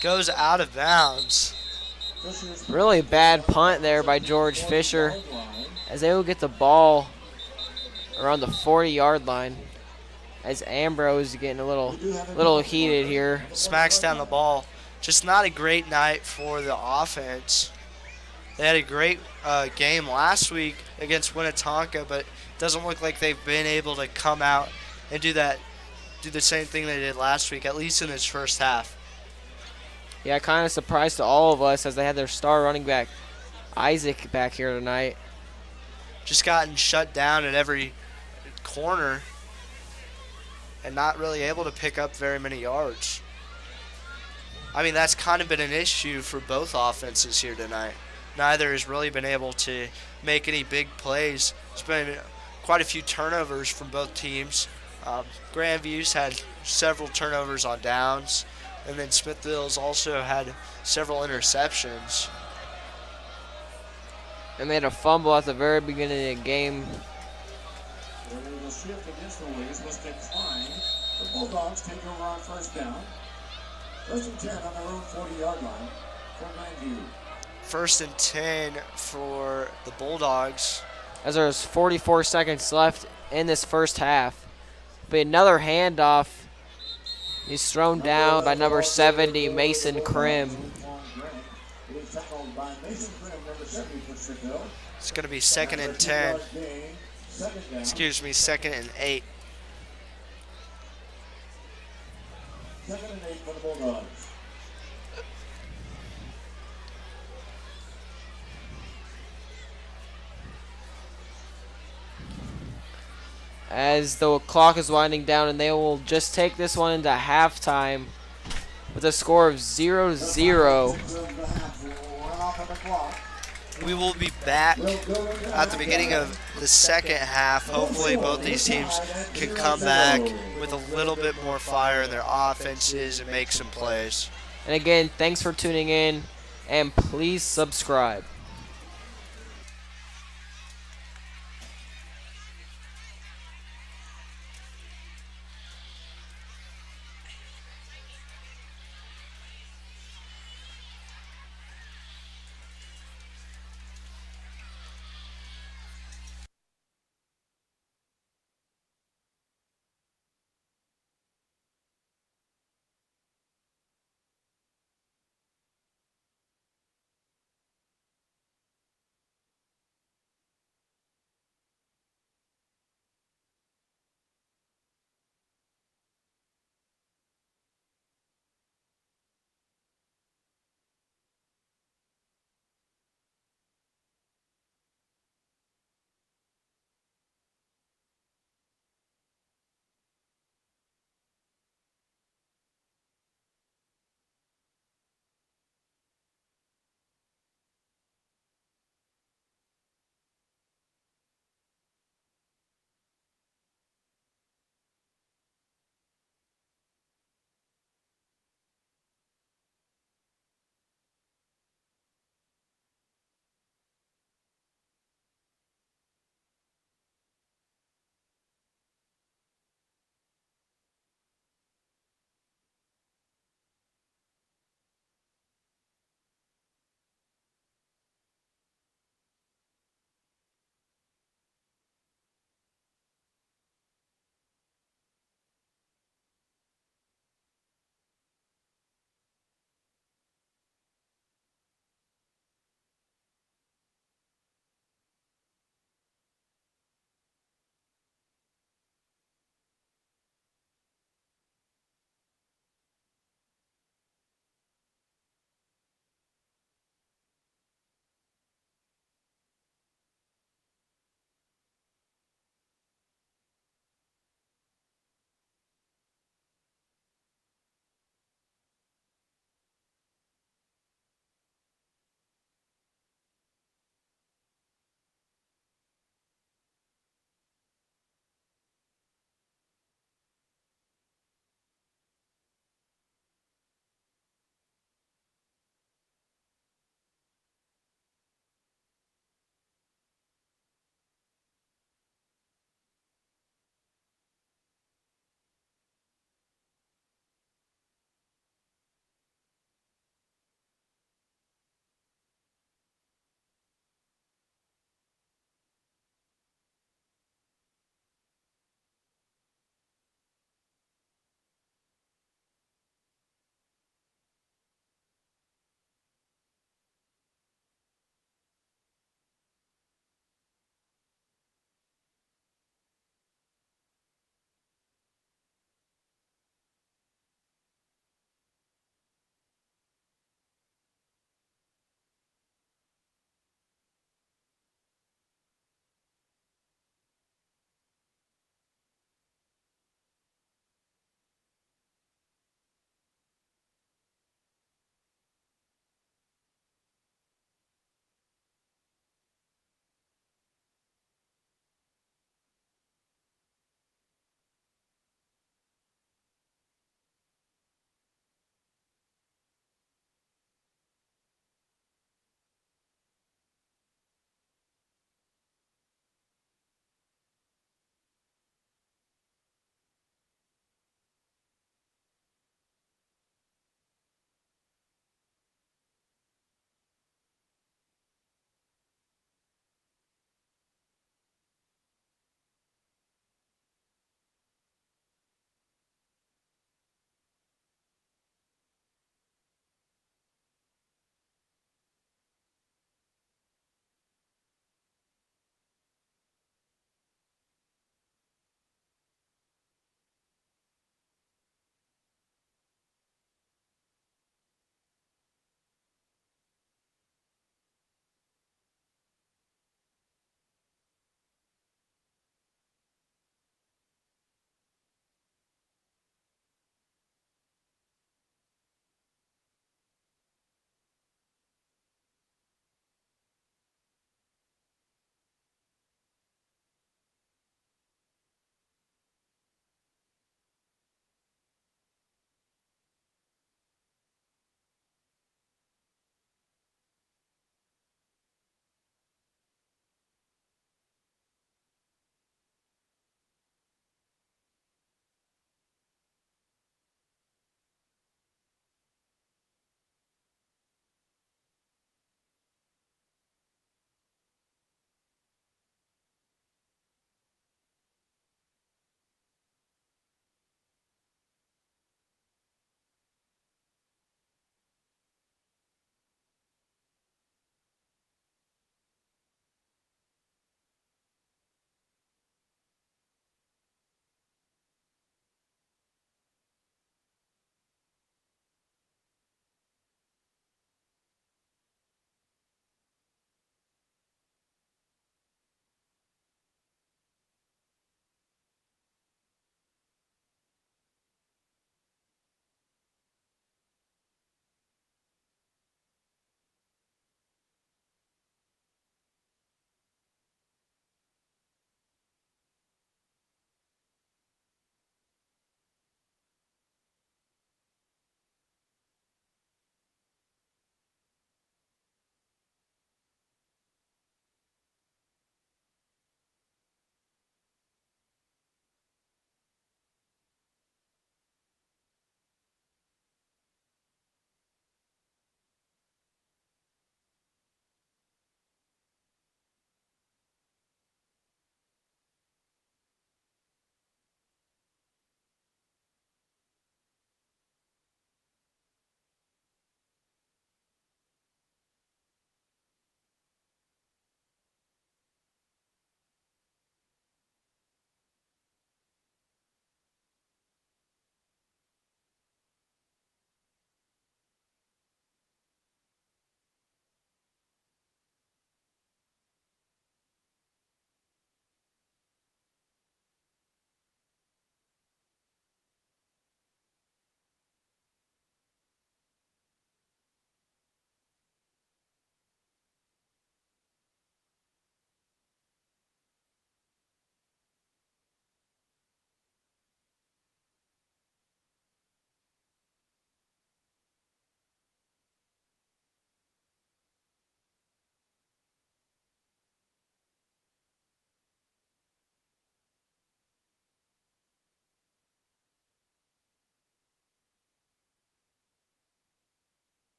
Goes out of bounds. Really bad punt there by George Fisher, as they will get the ball around the 40-yard line. As Ambrose is getting a little heated here. Smacks down the ball. Just not a great night for the offense. They had a great game last week against Winnetonka, but it doesn't look like they've been able to come out and do the same thing they did last week, at least in this first half. Yeah, kind of surprised to all of us as they had their star running back, Isaac, back here tonight. Just gotten shut down at every corner and not really able to pick up very many yards. I mean, that's kind of been an issue for both offenses here tonight. Neither has really been able to make any big plays. There's been quite a few turnovers from both teams. Grandview's had several turnovers on downs, and then Smithville's also had several interceptions. And they had a fumble at the very beginning of the game. The shift against the Warriors was declined. The Bulldogs take over on first down. First and 10 on their own 40-yard line for Grandview. First and 10 for the Bulldogs. As there's 44 seconds left in this first half. Be another handoff. He's thrown down by number 70, Mason Krim. It's going to be second and 10. Excuse me, second and 8. Second and 8 for the Bulldogs. As the clock is winding down, and they will just take this one into halftime with a score of 0-0. We will be back at the beginning of the second half. Hopefully both these teams can come back with a little bit more fire in their offenses and make some plays. And again, thanks for tuning in, and please subscribe.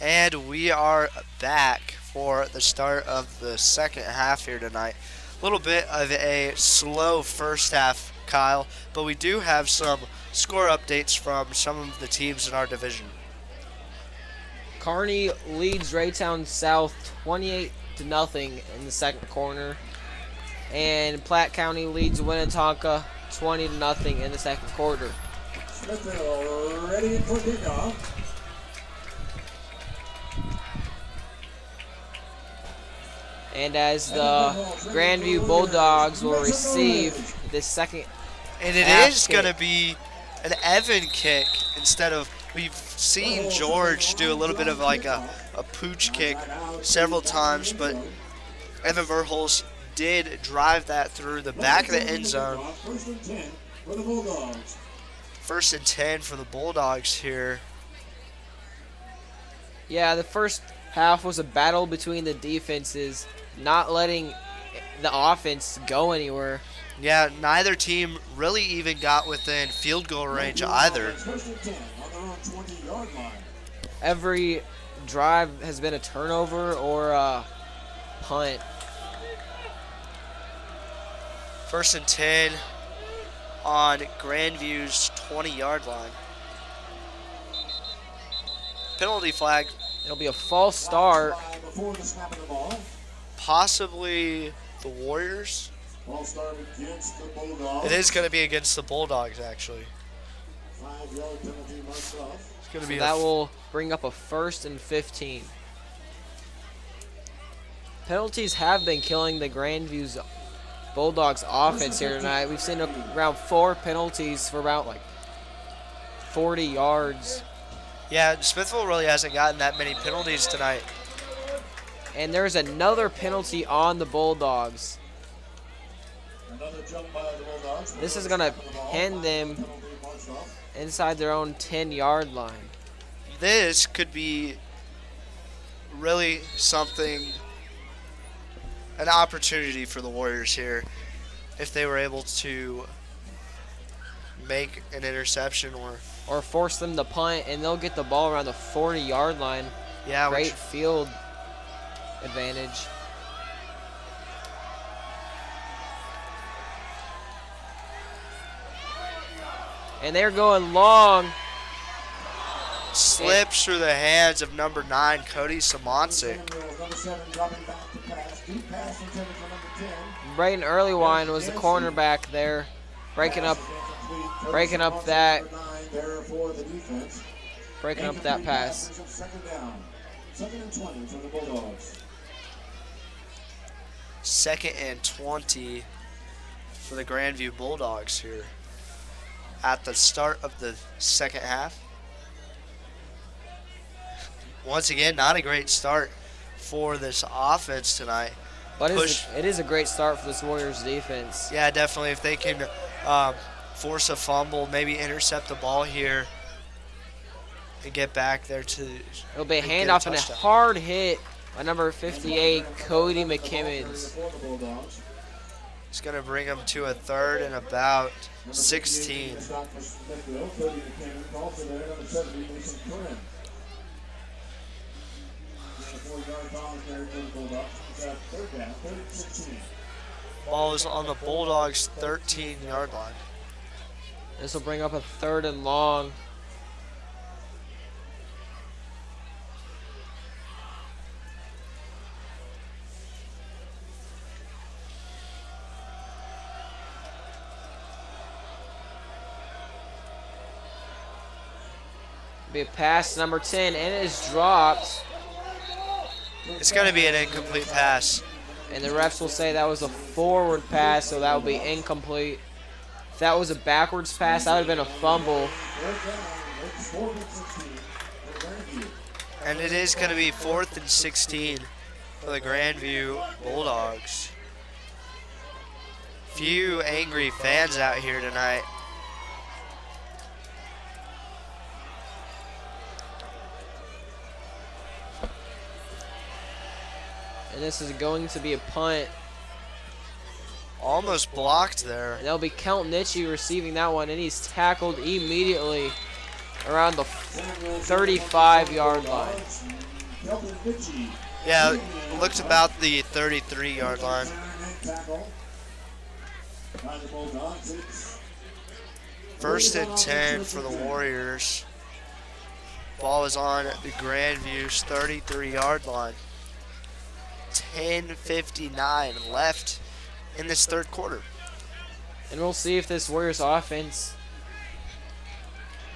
And we are back for the start of the second half here tonight. A little bit of a slow first half, Kyle, but we do have some score updates from some of the teams in our division. Kearney leads Raytown South 28-0 in the second quarter. And Platte County leads Winnetonka 20-0 in the second quarter. Smithville ready for kickoff. And as the Grandview Bulldogs will receive this second And it half is kick. going to be an Evan kick instead of, we've seen George do a little bit of like a pooch kick several times, but Evan Verholz did drive that through the back of the end zone. First and 10 for the Bulldogs. First and 10 for the Bulldogs here. Yeah, the first half was a battle between the defenses, not letting the offense go anywhere. Yeah, neither team really even got within field goal range either. First and 10 on their own 20-yard line. Every drive has been a turnover or a punt. First and 10 on Grandview's 20-yard line. Penalty flag, It'll be a false start. Before the snap of the ball. possibly the Warriors. Ball start against the Bulldogs. It is going to be against the Bulldogs, actually. 5-yard penalty marked off. It's going to So be that will bring up a 1st and 15. Penalties have been killing the Grandview's Bulldogs offense here tonight. We've seen around 4 penalties for about like 40 yards. Yeah, Smithville really hasn't gotten that many penalties tonight. And there's another penalty on the Bulldogs. Another jump by the Bulldogs. This is going to pin them Penalty marked off. inside their own 10-yard line. This could be really something, an opportunity for the Warriors here if they were able to make an interception Or force them to punt, and they'll get the ball around the 40-yard line. yeah, Great which, field advantage. And they're going long. slips through the hands of number 9, Cody Samonsic. Number 7 dropping back to pass. Deep pass intended for number 10. Braden Earlywine was the cornerback there, breaking up that pass. Second down. 2nd and 20 for the Bulldogs. 2nd and 20 for the Grandview Bulldogs here at the start of the second half. Once again, not a great start for this offense tonight. But Push. it is a great start for this Warriors defense. Yeah, definitely. If they can force a fumble, maybe intercept the ball here and get back there to It'll be a get handoff and a touchdown. hard hit by number 58, Cody McKimmons. For the Bulldogs. It's going to bring them to a 3rd and about 16. Stop for Smithville. Cody McKinnon. Also there, number 70, Mason Curran. 4-yard foul there for the Bulldogs. It's at 3rd down. 3rd and 16. Ball is on the Bulldogs' 13-yard line. This will bring up a 3rd and long. Be a pass to number 10, and it is dropped. It's going to be an incomplete pass. And the refs will say that was a forward pass, so that will be incomplete. If that was a backwards pass, that would have been a fumble. 3rd down. It's 4th and 16 for Grandview. And it is going to be 4th and 16 for the Grandview Bulldogs. Few angry fans out here tonight. And this is going to be a punt. Almost blocked there. And that'll be Kelton Nitchie receiving that one, and he's tackled immediately around the 35-yard line. Kelvin Mitchie. Yeah, looked about the 33-yard line. Tackle. By the Bulldogs, it's 1st and 10 for the Warriors. Ball is on the Grandview's 33-yard line. 10:59 left in this third quarter. And we'll see if this Warriors offense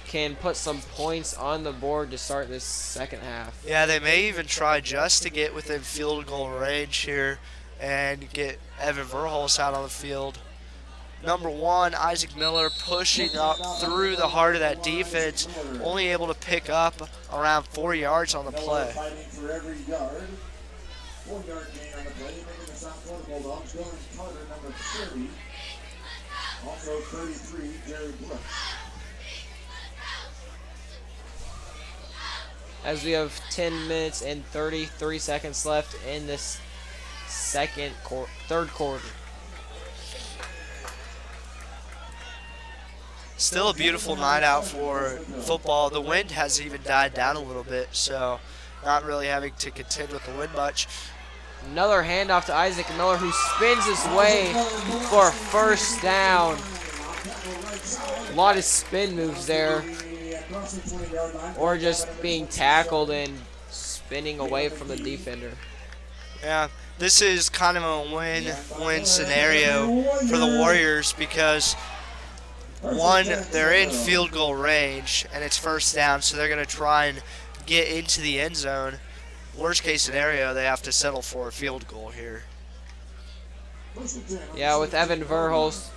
can put some points on the board to start this second half. Yeah, they may even try just to get within field goal range here and get Evan Verhulst out on the field. Number 1, Isaac Miller pushing up through the heart of that defense, only able to pick up around 4 yards on the play. fighting for every yard. 4-yard gain on the play, making the South Florida Bulldogs. Dylan Carter, number 30. Also 33, Jerry Brooks. As we have 10 minutes and 33 seconds left in this third quarter. Still a beautiful night out for football. The wind has even died down a little bit, so not really having to contend with the wind much. Another handoff to Isaac Miller, who spins his way for a first down. A lot of spin moves there, or just being tackled and spinning away from the defender. Yeah, this is kind of a win-win scenario for the Warriors because, one, they're in field goal range and it's first down, so they're going to try and get into the end zone. Worst case scenario, they have to settle for a field goal here. Yeah, with Evan Verhulst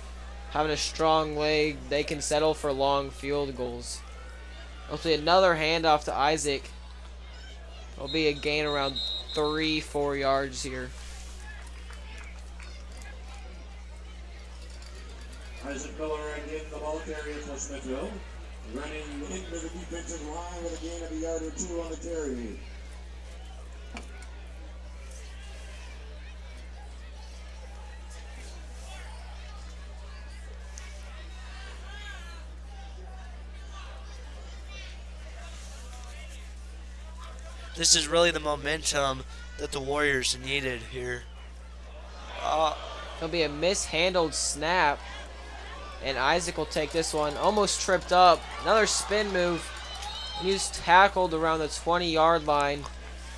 having a strong leg, they can settle for long field goals. Hopefully another handoff to Isaac. It'll be a gain around 3-4 yards here. Isaac Miller again, the ball carrier for Smithville. Running into the defensive line with a gain of a yard or 2 on the carry. This is really the momentum that the Warriors needed here. It'll be a mishandled snap, and Isaac will take this one. Almost tripped up. Another spin move. And he's tackled around the 20-yard line.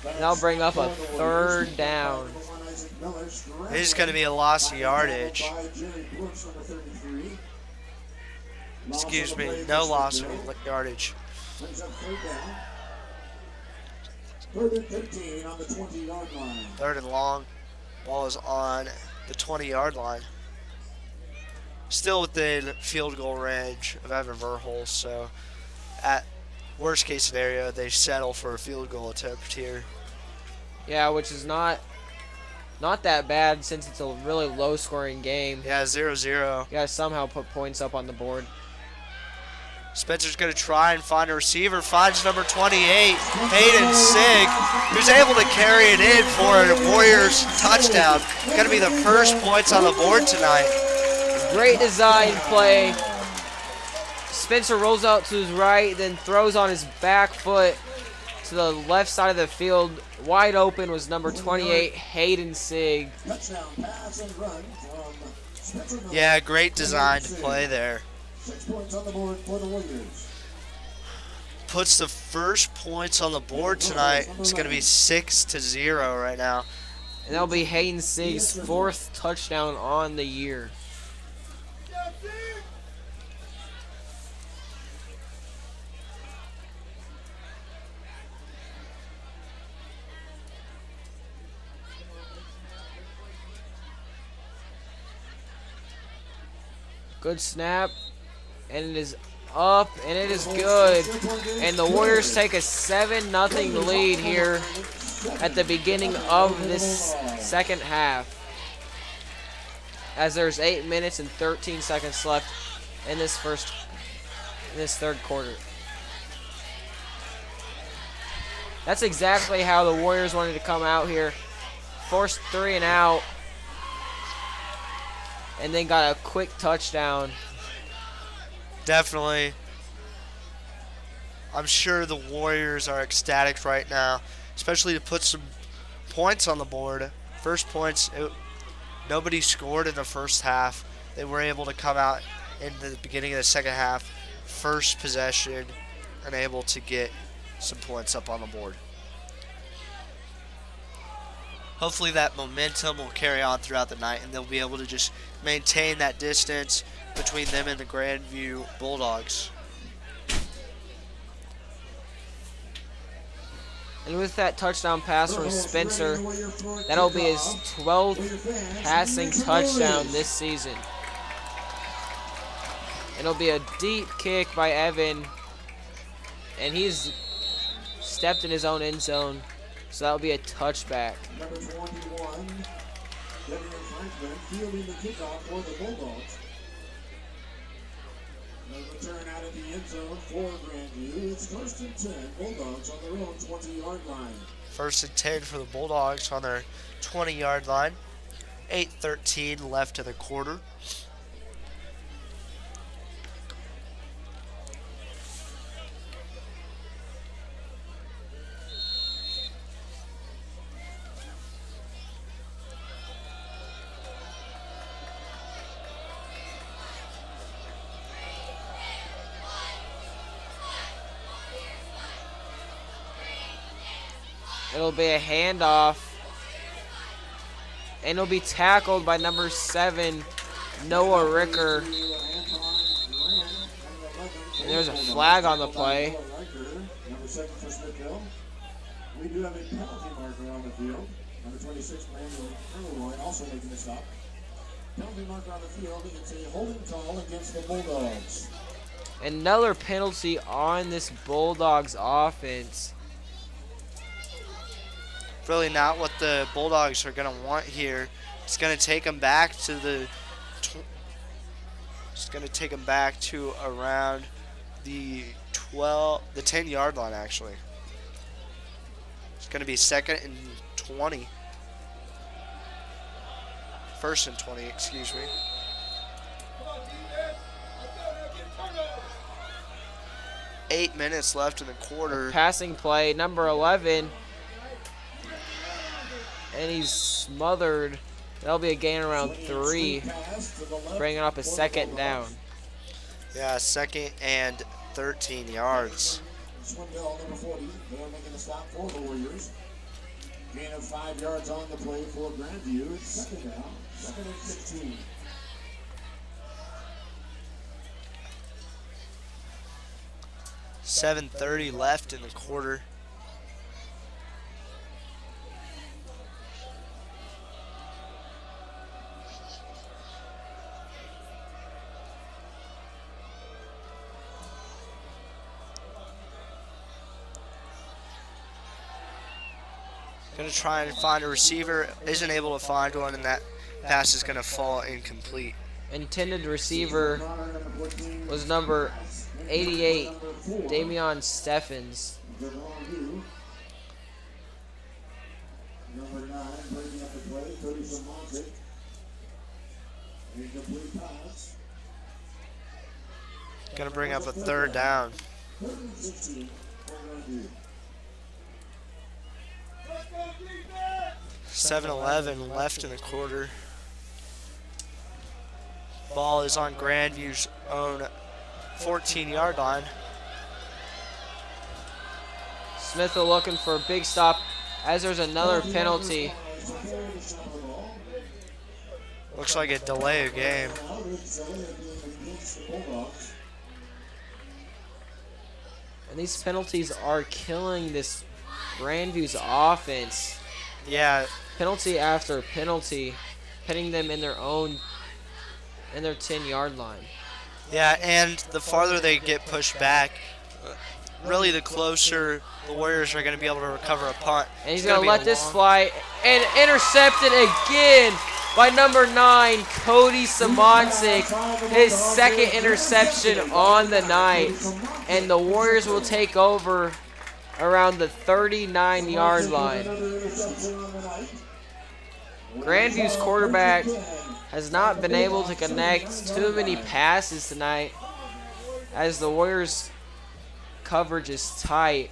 And that'll bring up a third down. This is going to be a loss of yardage. Excuse me, no loss of yardage. Third and 15 on the 20-yard line. Third and long. Ball is on the 20-yard line. Still within field goal range of Evan Verhulst, so at worst case scenario, they settle for a field goal attempt here. Yeah, which is not that bad since it's a really low-scoring game. Yeah, 0-0. You gotta somehow put points up on the board. Spencer's going to try and find a receiver. Finds number 28, Hayden Sig, who's able to carry it in for a Warriors touchdown. Going to be the first points on the board tonight. Great design play. Spencer rolls out to his right, then throws on his back foot to the left side of the field. Wide open was number 28, Hayden Sig. Yeah, great design play there. 6 points on the board for the Warriors. Puts the first points on the board tonight. It's going to be 6-0 right now. And that'll be Hayden Sig's 4th touchdown on the year. Good snap. And it is up, and it is good. And the Warriors take a 7-0 lead here at the beginning of this second half, as there's 8 minutes and 13 seconds left in this third quarter. That's exactly how the Warriors wanted to come out here. Forced 3 and out, and then got a quick touchdown. Definitely. I'm sure the Warriors are ecstatic right now. especially to put some points on the board. First points, nobody scored in the first half. They were able to come out in the beginning of the second half, first possession, and able to get some points up on the board. Hopefully that momentum will carry on throughout the night and they'll be able to just maintain that distance between them and the Grandview Bulldogs. And with that touchdown pass from Spencer, that'll be his 12th passing touchdown this season. It'll be a deep kick by Evan, and he's stepped in his own end zone, so that'll be a touchback. Number 21, Devian Franklin, fielding the kickoff for the Bulldogs. The return out of the end zone for Grandview. It's 1st and 10, Bulldogs on their own 20-yard line. 1st and 10 for the Bulldogs on their 20-yard line. 8:13 left of the quarter. It'll be a handoff, and it'll be tackled by number 7, Noah Ricker. And there's a flag on the play. Number 7 for Smithville. We do have a penalty marker on the field. Number 26, Brandon also making the stop. Penalty marker on the field. It's a holding call against the Bulldogs. Another penalty on this Bulldogs offense. Really not what the Bulldogs are going to want here. It's going to take them back to around the 10-yard line actually. It's going to be 2nd and 20. 1st and 20, excuse me. Eight minutes left in the quarter. Passing play, number 11. And he's smothered. That'll be a gain around 3, bringing up a 2nd down. Yeah, 2nd and 13 yards. Swindell, number 40, they're making a stop for the Warriors. Gain of 5 yards on the play for Grandview. It's 2nd down, 2nd and 16. $7:30 left in the quarter. Going to try and find a receiver. Isn't able to find one, and that pass is going to fall incomplete. Intended receiver was number 88, Damian Steffens. Number 9, breaking up the play, Cody Samontic. Incomplete pass. Going to bring up a 3rd down. 3rd and 16 for Grandview. 7:11 left in the quarter. Ball is on Grandview's own 14-yard line. Smithville looking for a big stop as there's another penalty. Looks like a delay of game. And these penalties are killing this Grandview's offense. Yeah, Penalty after penalty, pitting them in their 10-yard line. yeah, and the farther they get pushed back, really the closer the Warriors are going to be able to recover a punt. And he's going to let this fly and intercepted again by number 9, Cody Samontic. His 2nd interception on the night. And the Warriors will take over around the 39-yard line. Grandview's quarterback has not been able to connect too many passes tonight as the Warriors' coverage is tight.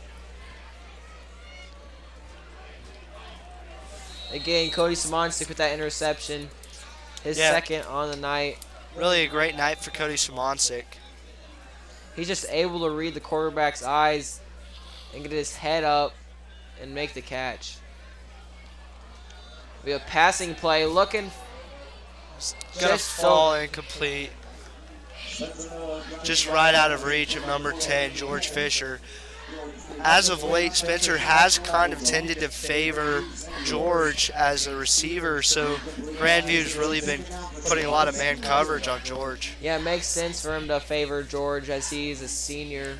Again, Cody Simoncic with that interception. His second on the night. Really a great night for Cody Simoncic. He's just able to read the quarterback's eyes and get his head up and make the catch. We have passing play looking. Gonna fall incomplete. Just right out of reach of number 10, George Fisher. As of late, Spencer has kind of tended to favor George as a receiver, so Grandview's really been putting a lot of man coverage on George. Yeah, it makes sense for him to favor George as he's a senior.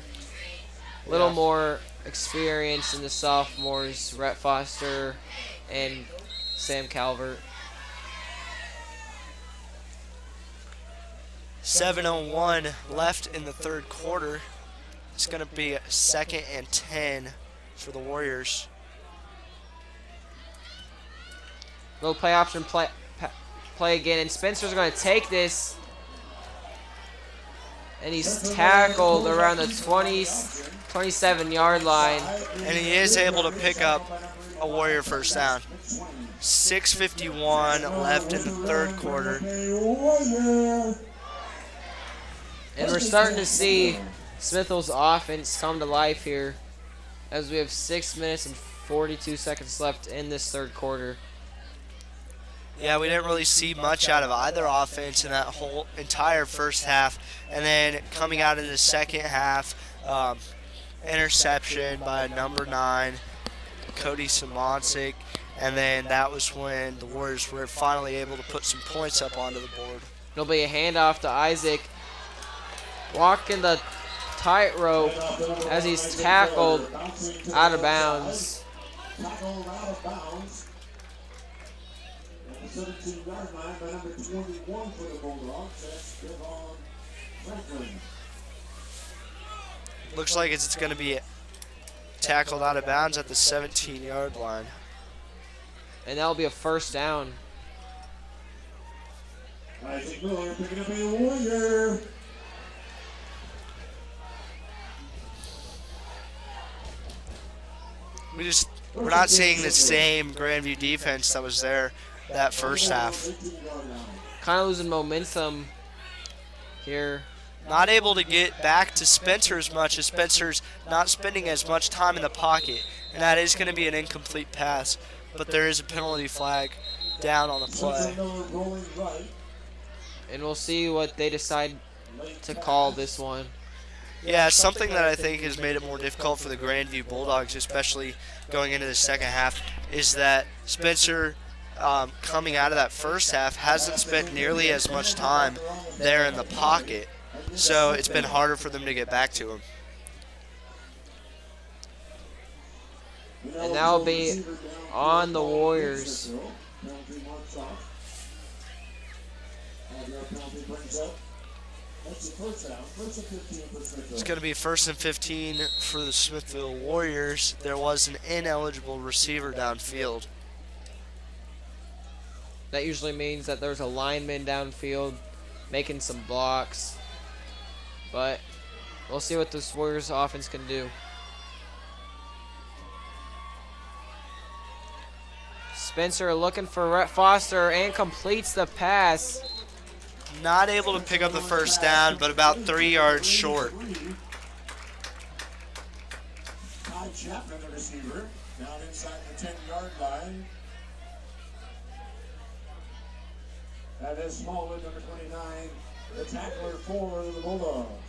A little more experience in the sophomores, Rhett Foster and Sam Calvert. 7:01 left in the third quarter. It's going to be 2nd and 10 for the Warriors. Little play option play again, and Spencer's going to take this. And he's tackled around the 27-yard line. And he is able to pick up a Warrior first down. 6:51 left in the third quarter. And we're starting to see Smithville's offense come to life here as we have 6 minutes and 42 seconds left in this third quarter. Yeah, we didn't really see much out of either offense in that whole entire first half. And then coming out in the second half, interception by number 9, Cody Simoncic. And then that was when the Warriors were finally able to put some points up onto the board. It'll be a handoff to Isaac. Walking the tightrope as he's tackled out of bounds. Tackled out of bounds. At the 17-yard line by number 21 for the Bulldogs. That's Devon Franklin. Looks like it's going to be tackled out of bounds at the 17-yard line. And that'll be a first down. Isaac Miller picking up a Warrior. We're not seeing the same Grandview defense that was there that first half. Kind of losing momentum here. Not able to get back to Spencer as much as Spencer's not spending as much time in the pocket. And that is going to be an incomplete pass. But there is a penalty flag down on the play. And we'll see what they decide to call this one. Yeah, something that I think has made it more difficult for the Grandview Bulldogs, especially going into the second half, is that Spencer, coming out of that first half, hasn't spent nearly as much time there in the pocket. So it's been harder for them to get back to him. And that'll be on the Warriors. It's going to be 1st and 15 for the Smithville Warriors. There was an ineligible receiver downfield. That usually means that there's a lineman downfield making some blocks. But we'll see what this Warriors offense can do. Spencer looking for Rhett Foster and completes the pass. Not able to pick up the first down, but about 3 yards short. Todd Chapman, the receiver, down inside the 10-yard line. That is Smallwood, number 29, the tackler for the Bulldogs.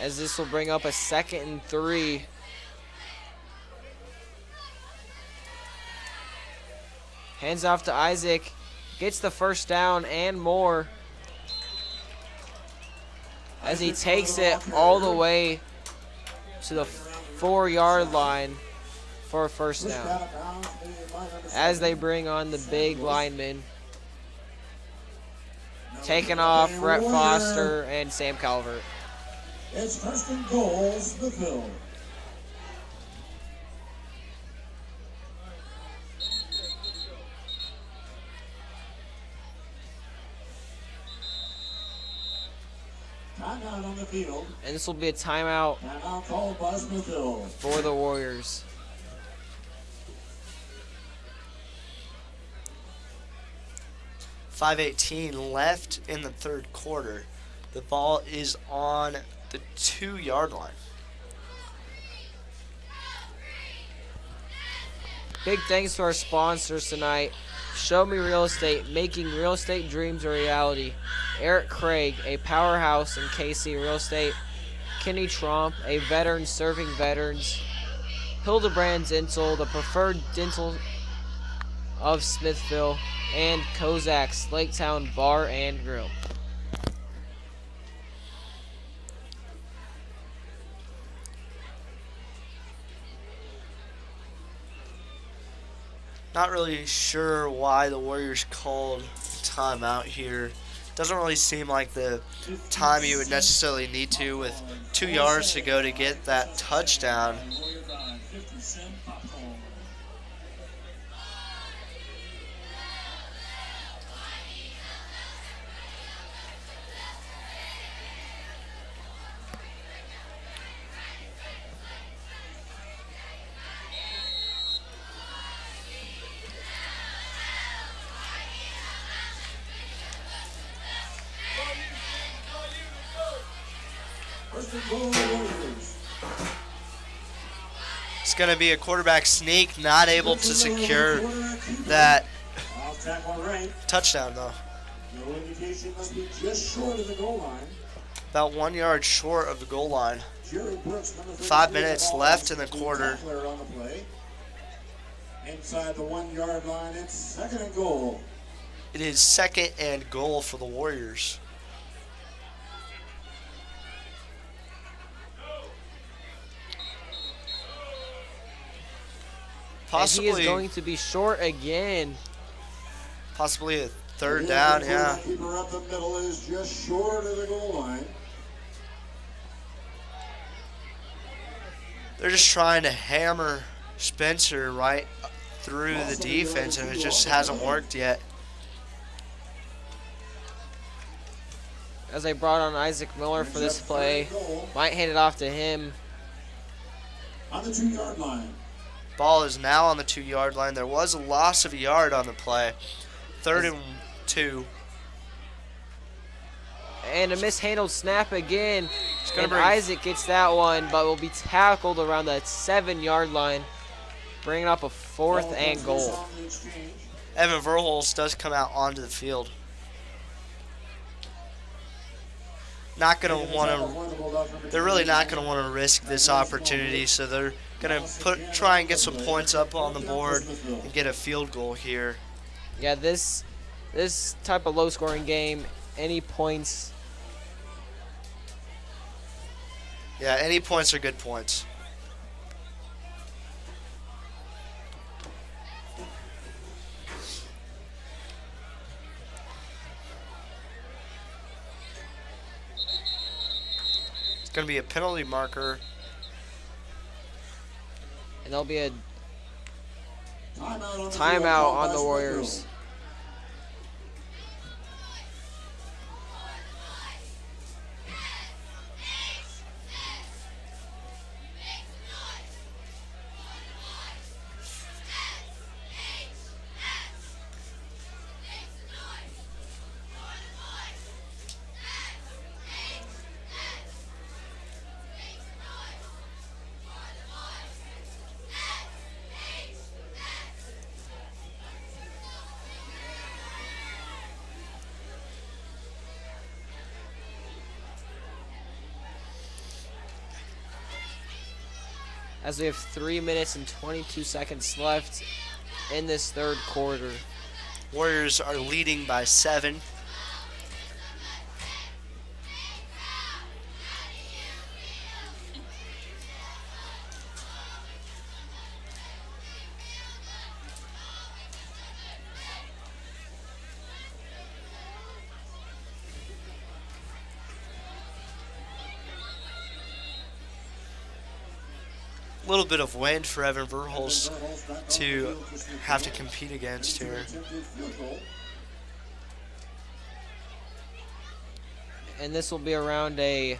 As this will bring up a 2nd and 3. Hands off to Isaac. Gets the first down and more. As he takes it all the way to the 4-yard line for a first down. As they bring on the big linemen. Taking off Rhett Foster and Sam Calvert. It's 1st and goal, Smithville. Timeout on the field. And this will be a timeout Timeout called by Smithville. for the Warriors. .5:18 left in the third quarter. The ball is on the 2-yard line. Big thanks to our sponsors tonight. Show Me Real Estate, making real estate dreams a reality. Eric Craig, a powerhouse in KC real estate. Kenny Trump, a veteran serving veterans. Hildebrand Dental, the preferred dental of Smithville. And Kozak's Laketown Bar and Grill. Not really sure why the Warriors called timeout here. Doesn't really seem like the time you would necessarily need to with 2 yards to go to get that touchdown. It's going to be a quarterback sneak, not able to secure that touchdown though. No indication, must be just short of the goal line. About 1 yard short of the goal line. 5 minutes left in the quarter. On the play. Inside the 1 yard line, it's second and goal. It is second and goal for the Warriors. Possibly, and he is going to be short again. Possibly a third down, yeah. Keeper up the middle is just short of the goal line. They're just trying to hammer Spencer right through the defense, and it just hasn't worked yet. As they brought on Isaac Miller for this play, might hand it off to him. On the 2 yard line. Ball is now on the 2 yard line. There was a loss of a yard on the play. 3rd and 2. And a mishandled snap again. And Isaac gets that one, but will be tackled around the 7 yard line, bringing up a 4th and goal. Evan Verholz does come out onto the field. Not going to want to. They're really not going to want to risk this opportunity, so they're going to try and get some points up on the board and get a field goal here. Yeah, this type of low-scoring game, any points. Yeah, any points are good points. It's going to be a penalty marker. And there'll be a timeout on the Warriors. As we have 3 minutes and 22 seconds left in this third quarter. Warriors are leading by 7. A little bit of wind for Evan Verholz to have to compete against here. and this will be around a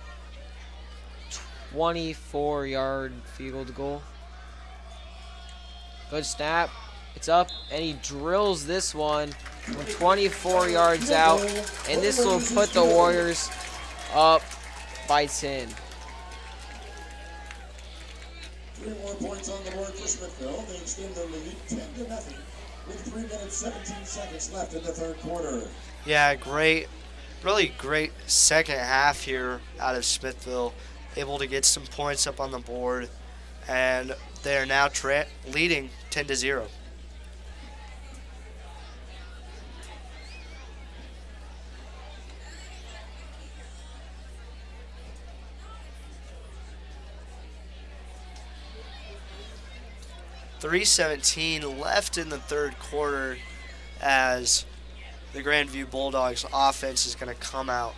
24-yard field goal. Good snap. It's up, and he drills this one from 24 yards out, and this will put the Warriors up by 10. 3 more points on the board for Smithville. They extend their lead 10-0 with 3 minutes 17 seconds left in the third quarter. Yeah, really great second half here out of Smithville. Able to get some points up on the board, and they are now leading 10-0. .3:17 left in the third quarter as the Grandview Bulldogs offense is going to come out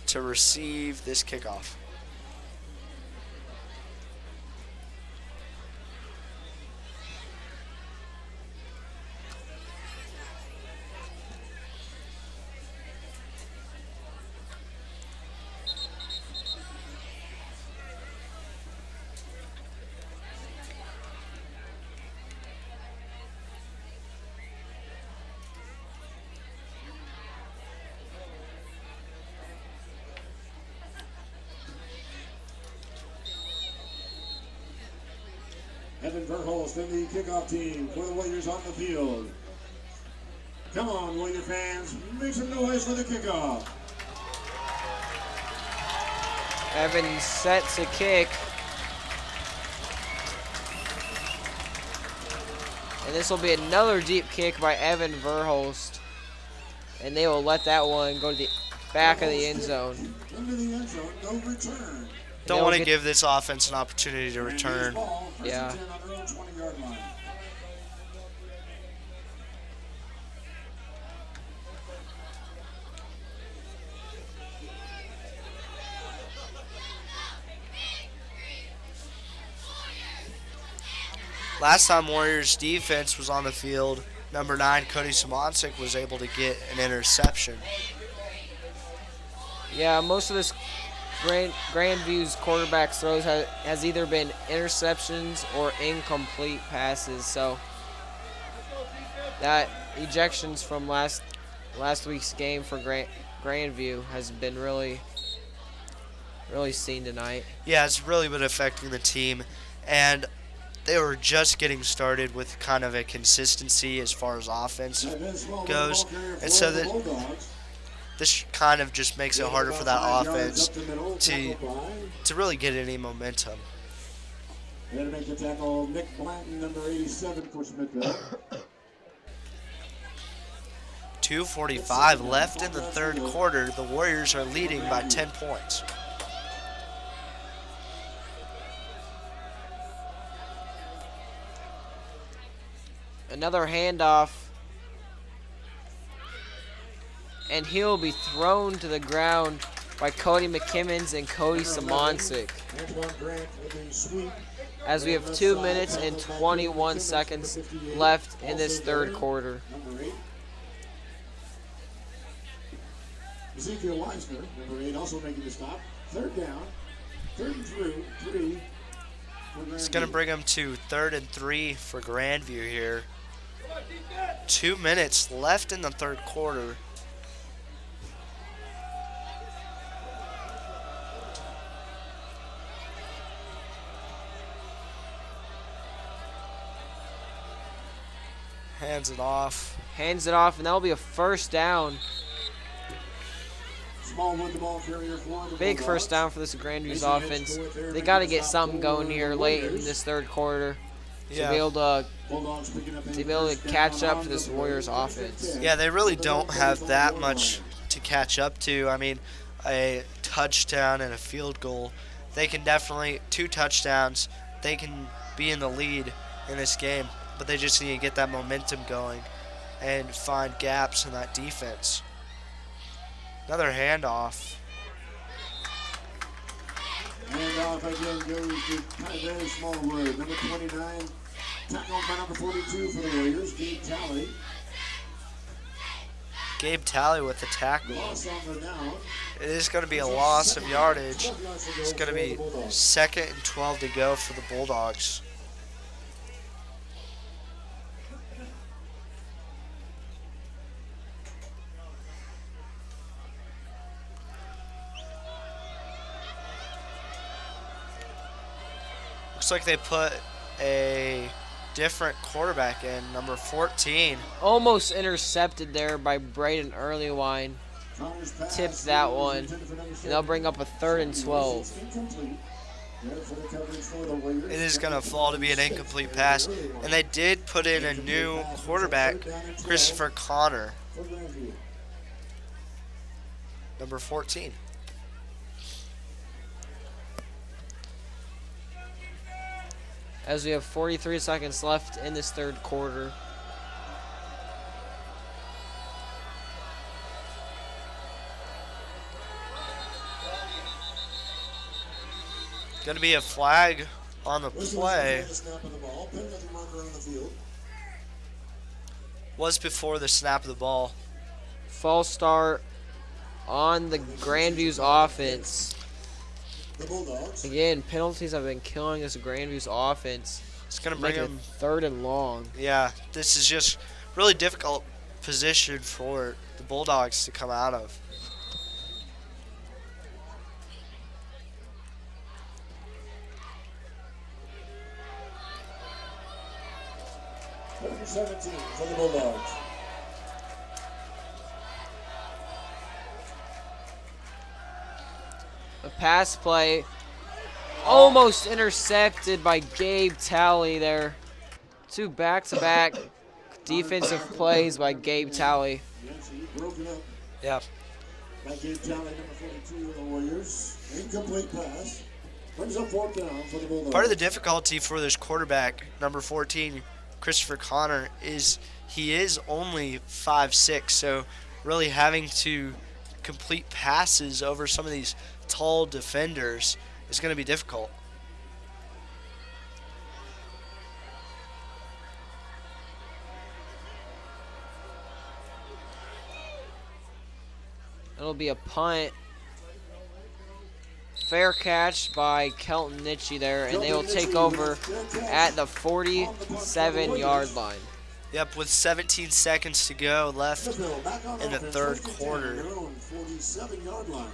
to receive this kickoff. Evan Verholst and the kickoff team for the Warriors on the field. Come on, Warrior fans, make some noise for the kickoff. Evan sets a kick. And this will be another deep kick by Evan Verholst. And they will let that one go to the back of the end zone. Into the end zone, no return. Don't want to give this offense an opportunity to return. Yeah. Last time Warriors defense was on the field, number 9 Cody Simoncic was able to get an interception. Yeah, most of this Grandview's quarterback throws has either been interceptions or incomplete passes. So that ejections from last week's game for Grandview has been really seen tonight. Yeah, it's really been affecting the team, and they were just getting started with kind of a consistency as far as offense goes, and so that this kind of just makes it harder for that offense to really get any momentum. There to make the tackle, Nick Blanton, number 87 for Smithville. 2:45 left in the third quarter. The Warriors are leading by 10 points. Another handoff. And he'll be thrown to the ground by Cody McKimmons and Cody Simoncic. As we have 2 minutes and 21 seconds left in this third quarter. Ezekiel Weisner, number 8, also making the stop. Third down, third and 3. It's going to bring them to 3rd and 3 for Grandview here. 2 minutes left in the third quarter. Hands it off, and that'll be a first down. Big first down for this Grandview's offense. They got to get something going here late in this third quarter to be able to catch up to this Warriors offense. Yeah, they really don't have that much to catch up to. I mean, a touchdown and a field goal. They can definitely, 2 touchdowns, they can be in the lead in this game, but they just need to get that momentum going and find gaps in that defense. Another handoff. Handoff again goes to kind of very small word. Number 29, tackled by number 42 for the Warriors, Gabe Talley. Gabe Talley with the tackle. Loss on the down. It is going to be a loss of yardage. It's going to be 2nd and 12 to go for the Bulldogs. Looks like they put a different quarterback in, number 14. Almost intercepted there by Braden Earlywine. Tipped that one. And they'll bring up a 3rd and 12. It is going to fall to be an incomplete pass. And they did put in a new quarterback, Christopher Connor, number 14. As we have 43 seconds left in this 3rd quarter. Going to be a flag on the play. Was before the snap of the ball. False start on the Grandview's offense. Again, penalties have been killing this Grandview's offense. It's going to bring them 3rd and long. Yeah, this is just really difficult position for the Bulldogs to come out of. Number 17 for the Bulldogs. A pass play almost intercepted by Gabe Talley there. 2 back-to-back defensive plays by Gabe Talley. Broken up Yeah. by Gabe Talley, number 42 of the Warriors. Incomplete pass. Brings up 4th down for the Bulldogs. Part of the difficulty for this quarterback, number 14, Christopher Connor, is he is only 5'6", so really having to complete passes over some of these tall defenders is going to be difficult. It'll be a punt. Fair catch by Kelton Nitchie there, and they will take over at the 47-yard line. Yep, with 17 seconds to go left in the 3rd quarter. 47-yard line.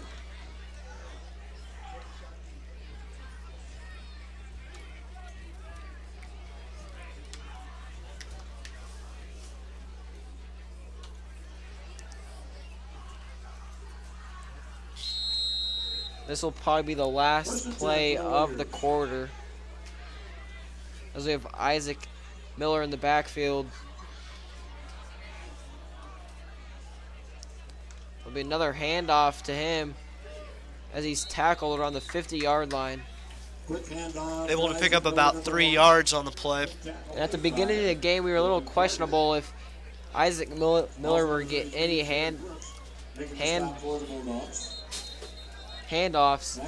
This will probably be the last play of the quarter, as we have Isaac Miller in the backfield. There'll be another handoff to him as he's tackled around the 50-yard line. Able to pick up about 3 yards on the play. And at the beginning of the game, we were a little questionable if Isaac Miller were to get any handoffs,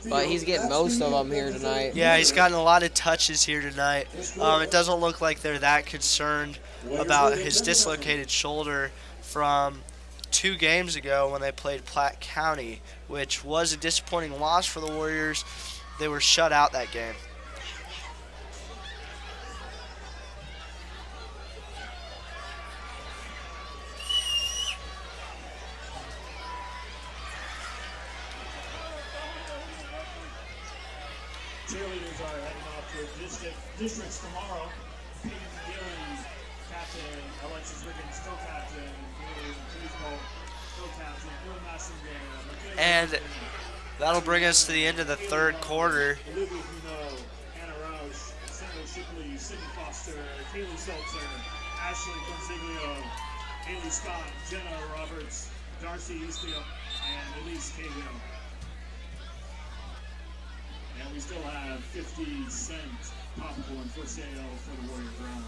but he's getting most of them here tonight. Yeah, he's gotten a lot of touches here tonight. It doesn't look like they're that concerned about his dislocated shoulder from 2 games ago when they played Platte County, which was a disappointing loss for the Warriors. They were shut out that game. Cheerleaders are heading off to districts tomorrow. Peyton Gillen, captain, Alexis Riggins, co-captain, co-captain, Bill Massengale, And that'll bring us to the end of the 3rd quarter. Olivia Huno, Anna Roush, Sandra Shipley, Sydney Foster, Kaylee Seltzer, Ashley Consiglio, Haley Scott, Jenna Roberts, Darcy Eastley, and Elise Cahill. And we still have 50-cent popcorn for sale for the Warrior Ground.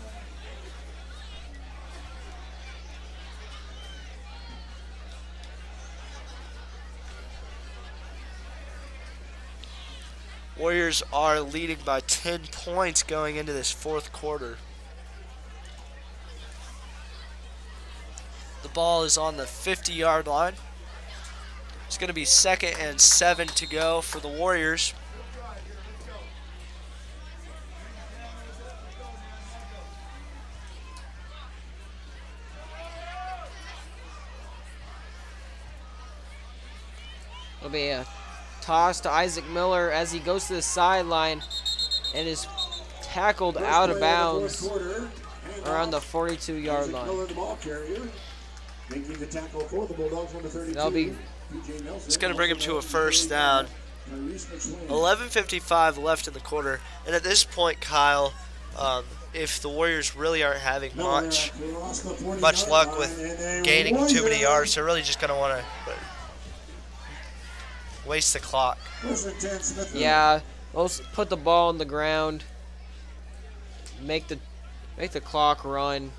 Warriors are leading by 10 points going into this 4th quarter. The ball is on the 50-yard line. It's going to be 2nd and 7 to go for the Warriors. It'll be a toss to Isaac Miller as he goes to the sideline and is tackled out of bounds around the 42-yard line. That'll be. It's going to bring him to a first down. 11:55 left in the quarter, and at this point, Kyle, if the Warriors really aren't having much luck with gaining too many yards, they're really just going to want to waste the clock. Yeah, let's put the ball on the ground, make the clock run.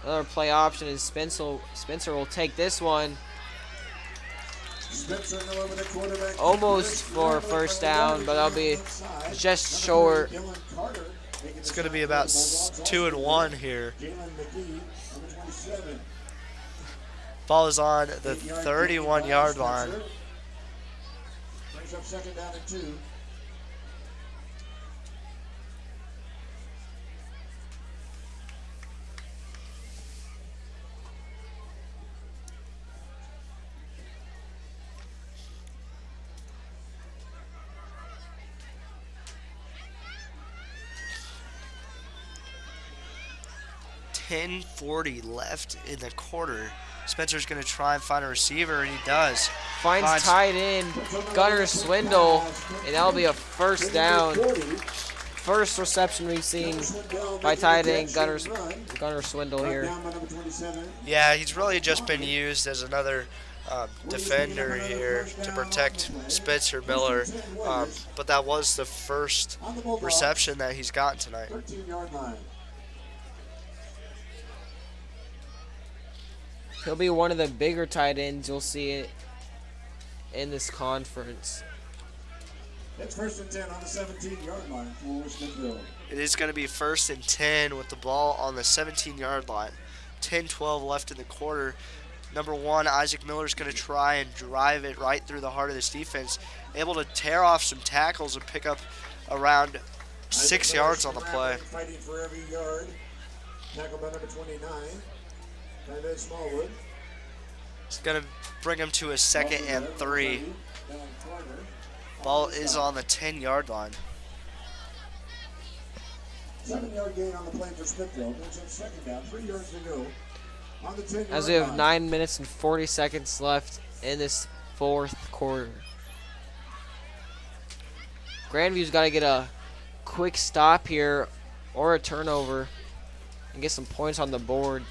Another play option is Spencer will take this one. Almost for a first down, but that'll be just short. It's going to be about 2 and 1 here. Ball is on the 31-yard line. Brings up 2nd down and 2. .40 left in the quarter. Spencer's going to try and find a receiver, and he does. Finds tight end Gunnar Swindle, and that'll be a first down. First reception we've seen by tight end Gunnar Swindle here. Yeah, he's really just been used as another defender here to protect Spencer Miller, but that was the first reception that he's gotten tonight. He'll be one of the bigger tight ends. You'll see it in this conference. It's 1st and 10 on the 17-yard line for Smithville. It is going to be 1st and 10 with the ball on the 17-yard line. 10-12 left in the quarter. Number 1, Isaac Miller is going to try and drive it right through the heart of this defense. Able to tear off some tackles and pick up around 6 yards on the play. Fighting for every yard. Tackled by number 29. It's going to bring him to a 2nd and 3. Ball is on the 10-yard line. 7-yard gain on the play for Smithville. Brings up 2nd down. 3 yards to go. On the 10-yard As we have line. 9 minutes and 40 seconds left in this 4th quarter. Grandview's got to get a quick stop here or a turnover and get some points on the board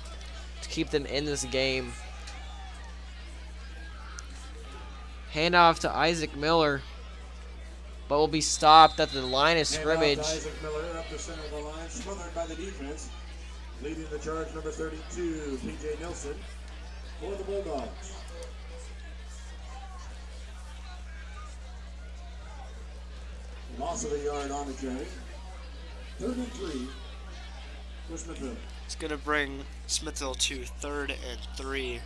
to keep them in this game. Hand off to Isaac Miller, but will be stopped at the line of scrimmage. Isaac Miller up the center of the line, smothered by the defense. Leading the charge, number 32, P.J. Nelson, for the Bulldogs. Loss of a yard on the carry. 3rd and 3 for Smithville. It's going to bring Smithville to 3rd and 3.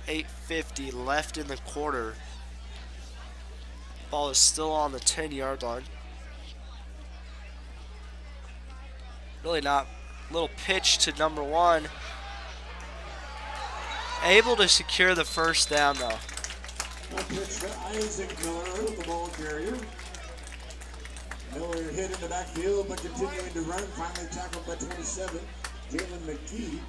8:50 left in the quarter. Ball is still on the 10-yard line. Really not. Little pitch to number 1. Able to secure the first down, though. A pitch to Isaac Miller, the ball carrier. Miller hit in the backfield, but continuing to run. Finally tackled by 27, Jalen McGee.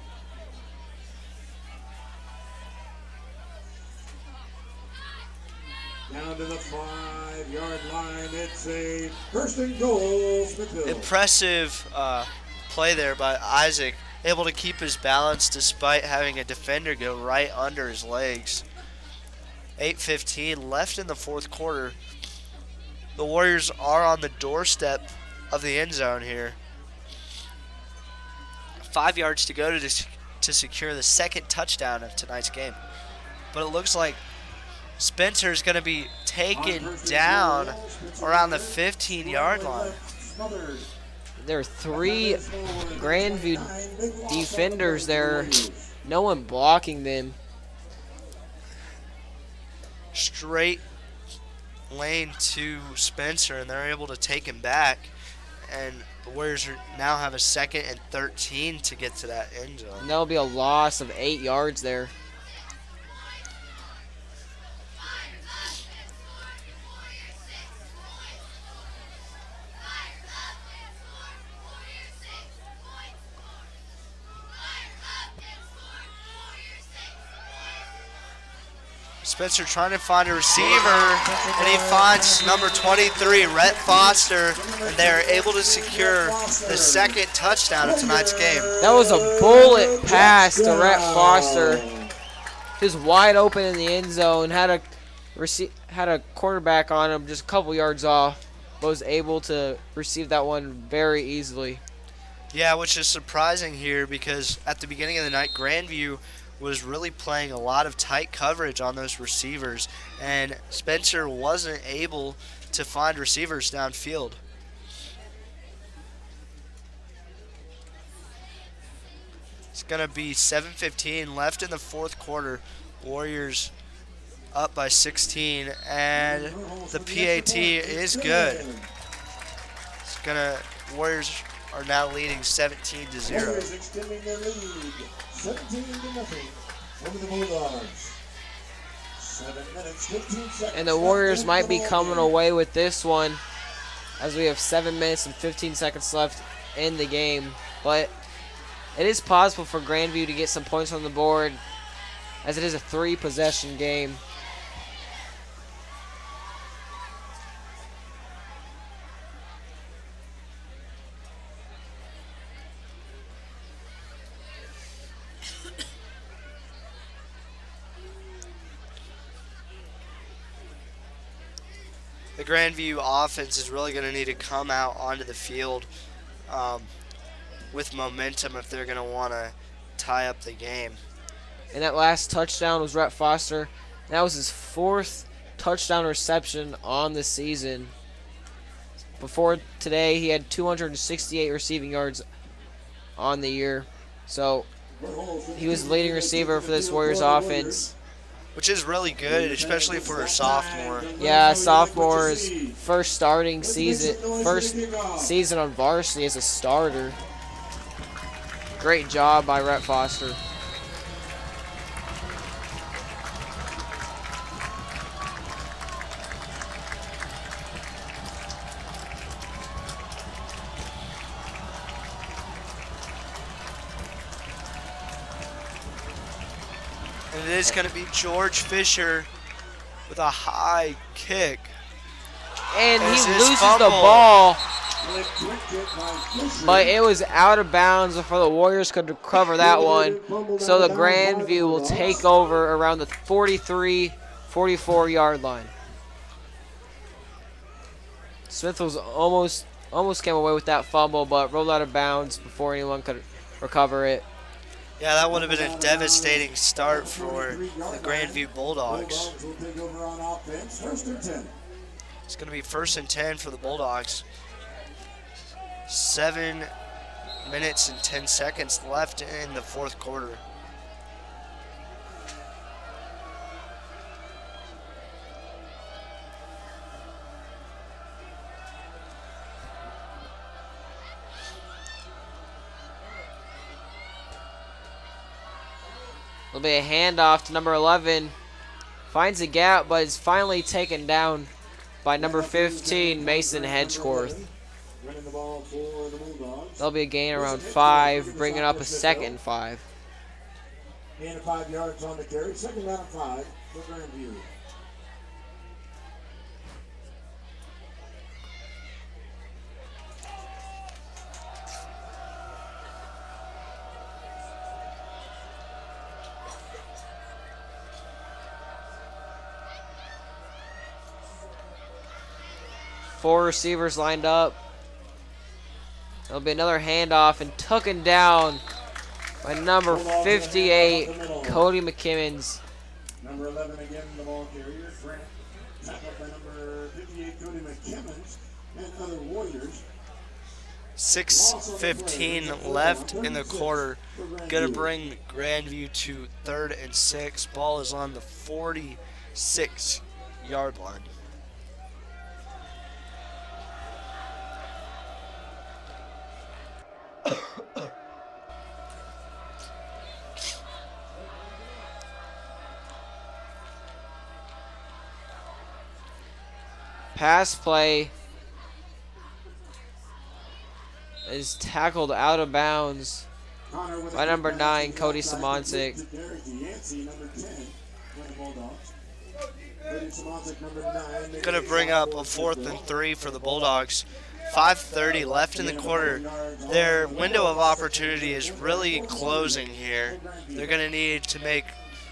Down to the 5-yard line. It's a 1st and goal, Smithville. Impressive play there by Isaac. Able to keep his balance despite having a defender go right under his legs. 8:15 left in the 4th quarter. The Warriors are on the doorstep of the end zone here. 5 yards to go to secure the 2nd touchdown of tonight's game. But it looks like Spencer is going to be taken down around the 15-yard line. There are 3 Grandview defenders there. No one blocking them. Straight lane to Spencer, and they're able to take him back. And the Warriors now have a 2nd and 13 to get to that end zone. And that'll be a loss of 8 yards there. Spencer trying to find a receiver, and he finds number 23, Rhett Foster, and they're able to secure the 2nd touchdown of tonight's game. That was a bullet pass to Rhett Foster. He was wide open in the end zone, had a quarterback on him just a couple yards off, but was able to receive that one very easily. Yeah, which is surprising here because at the beginning of the night, Grandview was really playing a lot of tight coverage on those receivers, and Spencer wasn't able to find receivers downfield. It's going to be 7:15 left in the 4th quarter. Warriors up by 16, and the PAT is good. Warriors are now leading 17-0. Warriors extending their lead, 17-0 over the Bulldogs. 7 minutes, 15 seconds. And the Warriors might be coming away with this one as we have 7 minutes and 15 seconds left in the game. But it is possible for Grandview to get some points on the board as it is a 3-possession game. The Grandview offense is really going to need to come out onto the field with momentum if they're going to want to tie up the game. And that last touchdown was Rhett Foster. That was his 4th touchdown reception on the season. Before today, he had 268 receiving yards on the year. So he was the leading receiver for this Warriors offense. Which is really good, especially for a sophomore. Yeah, sophomore's first season on varsity as a starter. Great job by Rhett Foster. And it is going to be George Fisher with a high kick. And he This is loses fumble. the ball, but it was out of bounds before the Warriors could recover that one. So the Grandview will take over around the 43, 44-yard line. Smith was almost came away with that fumble, but rolled out of bounds before anyone could recover it. Yeah, that would have been a devastating start for the Grandview Bulldogs. It's going to be 1st and 10 for the Bulldogs. 7 minutes and 10 seconds left in the 4th quarter. It'll be a handoff to number 11. Finds a gap, but is finally taken down by number 15, Mason Hedgecorth. There'll be a gain around 5, bringing up a 2nd and 5. And 5 yards on the carry. 2nd down and 5 for Grandview. Four receivers lined up. There'll be another handoff and taken down by number 58, Cody McKimmons. Number 11 again, the ball carrier, Tackled by number 58, Cody McKimmons, and other Warriors. 6:15 left in the quarter. Gonna bring Grandview to 3rd and 6. Ball is on the 46-yard line. Pass play is tackled out of bounds by number 9, Cody Simoncic. Gonna bring up a 4th and 3 for the Bulldogs. 5:30 left in the quarter. Their window of opportunity is really closing here. They're gonna need to make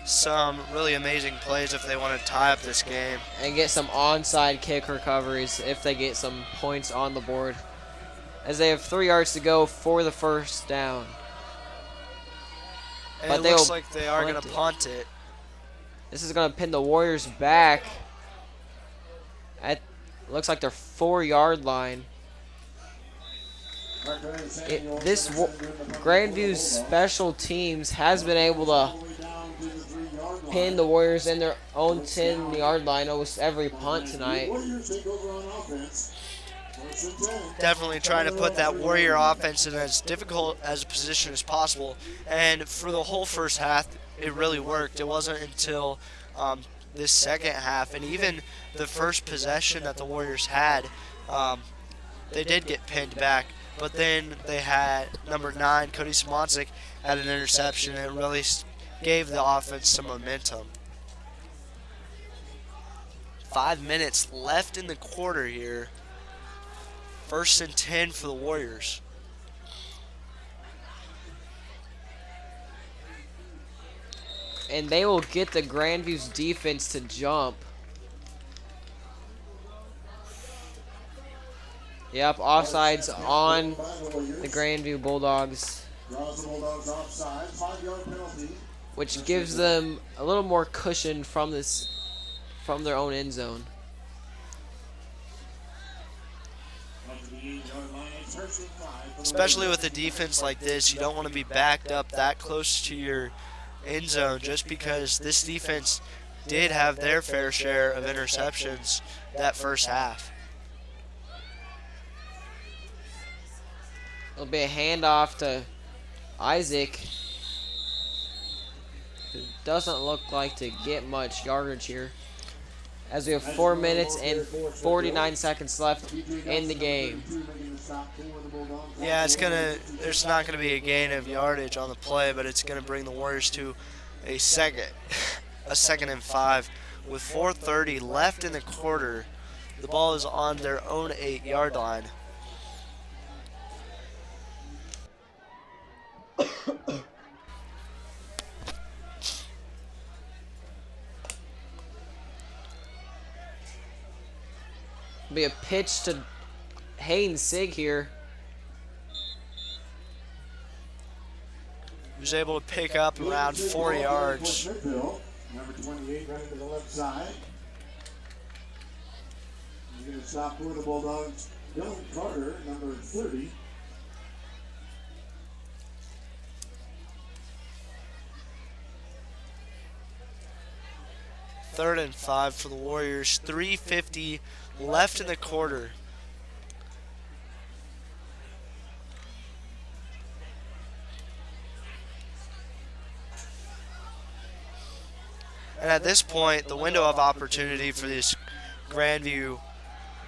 some really amazing plays if they want to tie up this game. And get some onside kick recoveries if they get some points on the board, as they have 3 yards to go for the first down. And But it they looks will like they are going punt to it. punt it. This is going to pin the Warriors back at, looks like their 4-yard line. Grandview's special teams has been able to pin the Warriors in their own 10-yard line almost every punt tonight. Definitely trying to put that Warrior offense in as difficult as a position as possible. And for the whole first half, it really worked. It wasn't until this second half, and even the first possession that the Warriors had, they did get pinned back. But then they had number 9, Cody Simoncic, had an interception, and it really gave the offense some momentum. 5 minutes left in the quarter here. 1st and 10 for the Warriors. And they will get the Grandview's defense to jump. Yep, offsides on the Grandview Bulldogs, which gives them a little more cushion from their own end zone. Especially with a defense like this, you don't want to be backed up that close to your end zone, just because this defense did have their fair share of interceptions that first half. It'll be a handoff to Isaac, who doesn't look like to get much yardage here, as we have 4 minutes and 49 seconds left in the game. Yeah, there's not gonna be a gain of yardage on the play, but it's gonna bring the Warriors to a second and 5 with 4:30 left in the quarter. The ball is on their own 8-yard line. Be a pitch to Hayden Sig here. He was able to pick up around 4 yards. Number 28 running to the left side. He's going to stop for the Bulldogs. Dylan Carter, number 30. Third and 5 for the Warriors. 3:50 left in the quarter. And at this point, the window of opportunity for this Grandview,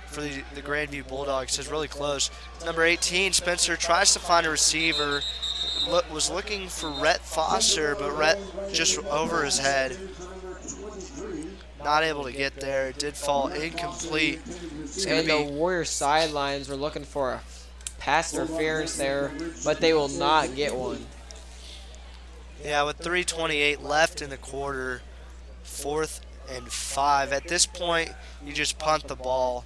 for the Grandview Bulldogs has really closed. Number 18, Spencer, tries to find a receiver. Was looking for Rhett Foster, but Rhett just over his head. Not able to get there. It did fall incomplete. And the Warriors sidelines were looking for a pass interference there, but they will not get one. Yeah, with 3:28 left in the quarter, 4th and 5. At this point, you just punt the ball,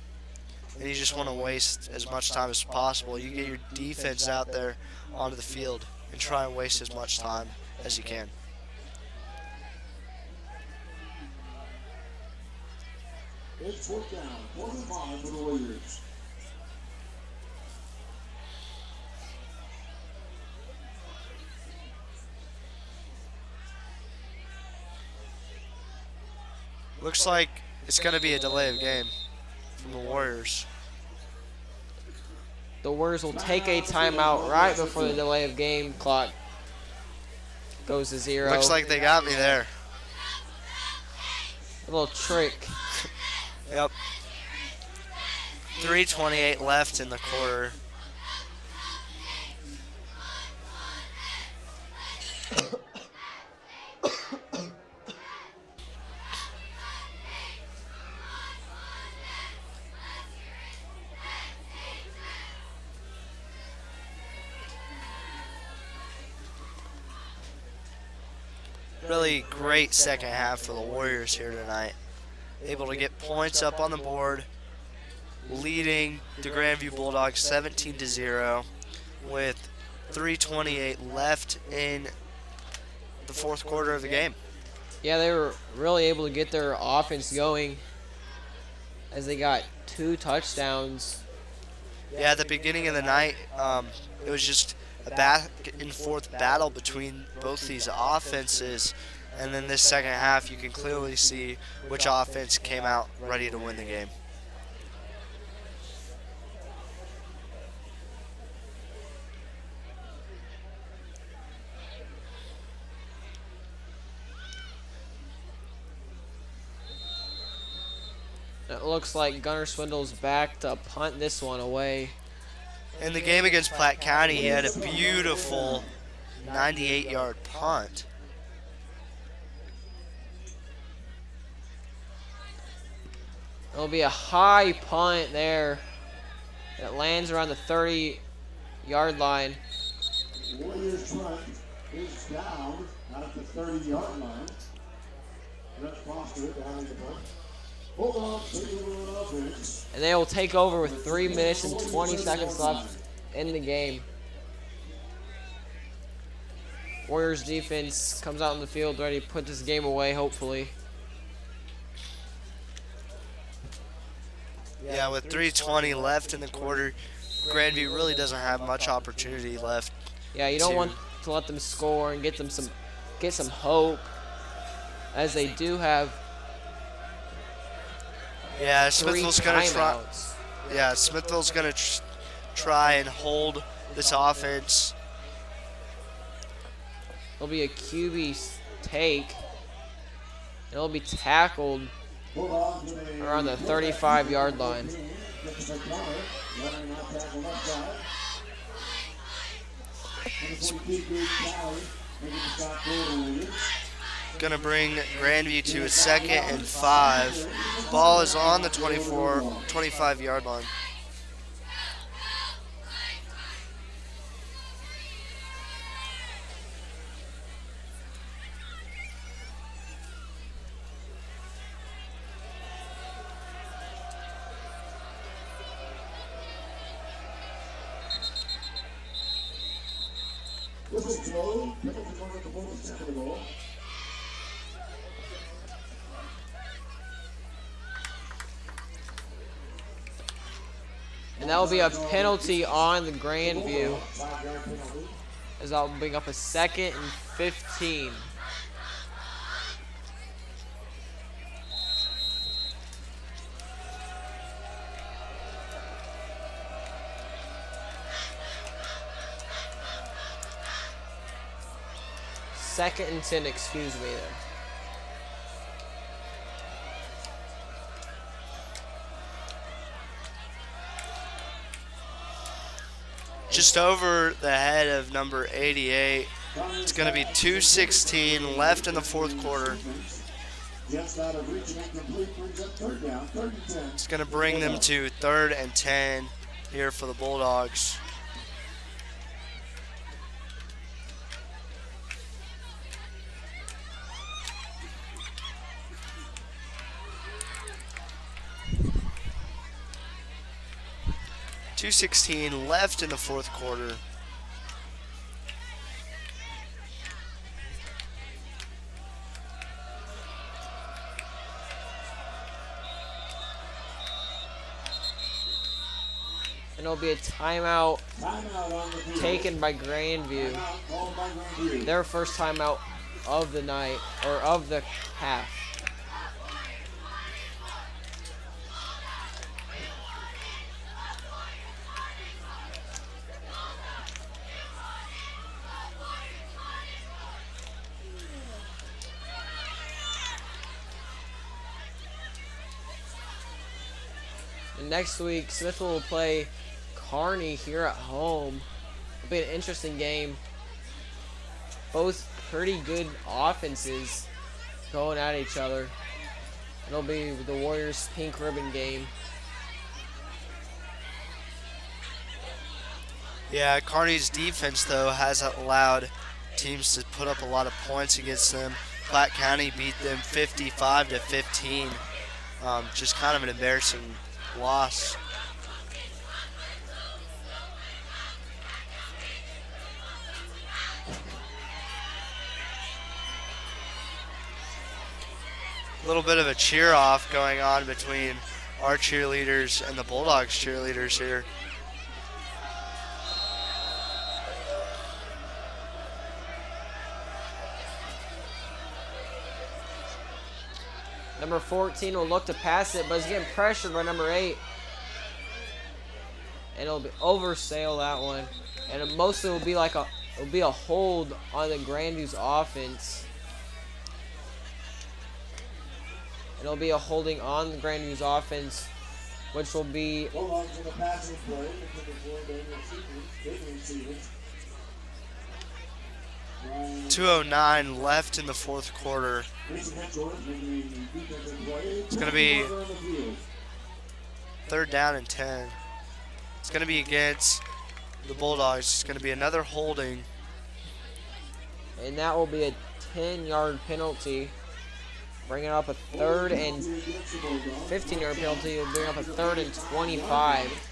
and you just want to waste as much time as possible. You get your defense out there onto the field and try and waste as much time as you can. It's fourth down, 45 for the Warriors. Looks like it's going to be a delay of game from the Warriors. The Warriors will take a timeout right before the delay of game clock goes to 0. Looks like they got me there. A little trick. Yep. 3:28 left in the quarter. Really great second half for the Warriors here tonight. Able to get points up on the board, leading the Grandview Bulldogs 17-0 with 3:28 left in the fourth quarter of the game. Yeah, they were really able to get their offense going as they got 2 touchdowns. Yeah, at the beginning of the night, it was just a back and forth battle between both these offenses. And then this second half, you can clearly see which offense came out ready to win the game. It looks like Gunnar Swindle's back to punt this one away. In the game against Platte County, he had a beautiful 98-yard punt. It'll be a high punt there. It lands around the 30-yard line. Warriors punt is down at the 30-yard line. Brett Foster down the punt. Bulldogs taking over on offense. And they will take over with 3 minutes and 20 seconds left in the game. Warriors defense comes out in the field ready to put this game away, hopefully. Yeah, with 3:20 left in the quarter, Grandview really doesn't have much opportunity left. Yeah, you don't want to let them score and get some hope, as they do have Yeah, 3 Smithville's going to try. timeouts. Yeah, Smithville's going to try and hold this offense. It'll be a QB take. It'll be tackled around the 35-yard line. Going to bring Grandview to a 2nd and 5. Ball is on the 25-yard line. And that will be a penalty on the Grandview, as I'll bring up a 2nd and 15. Second and 10, excuse me there. Just over the head of number 88. It's going to be 2:16 left in the fourth quarter. It's going to bring them to 3rd and 10 here for the Bulldogs. .216 left in the fourth quarter. it'll be a timeout Timeout on the field. taken by Grandview. Timeout called by Grandview. Their first timeout of the night, or of the half. And next week, Smithville will play Kearney here at home. It'll be an interesting game. Both pretty good offenses going at each other. It'll be the Warriors' pink ribbon game. Yeah, Kearney's defense, though, has allowed teams to put up a lot of points against them. Platte County beat them 55-15. Just kind of an embarrassing loss. A little bit of a cheer off going on between our cheerleaders and the Bulldogs cheerleaders here. Number 14 will look to pass it, but he's getting pressured by number 8. And it'll be oversail that one. And it mostly will be like it'll be a hold on the Grandview's offense. And it'll be a holding on the Grandview's offense, which will be Bulldogs in the passing play. Into the floor, big receivers. 2:09 left in the fourth quarter. It's going to be 3rd down and 10. It's going to be against the Bulldogs. It's going to be another holding. And that will be a 10-yard penalty. Bringing up a 3rd and 15-yard penalty. Will bring up a 3rd and 25.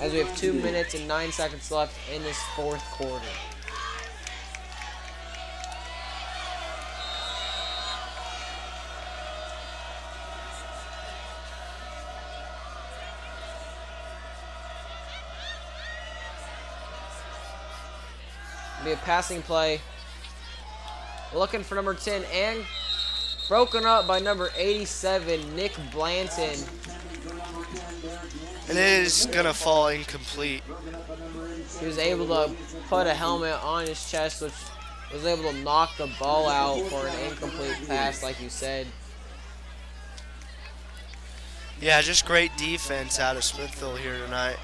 As we have 2 minutes and 9 seconds left in this fourth quarter. Be a passing play. Looking for number 10 and broken up by number 87, Nick Blanton. And it is going to fall incomplete. He was able to put a helmet on his chest, which was able to knock the ball out for an incomplete pass, like you said. Yeah, just great defense out of Smithville here tonight.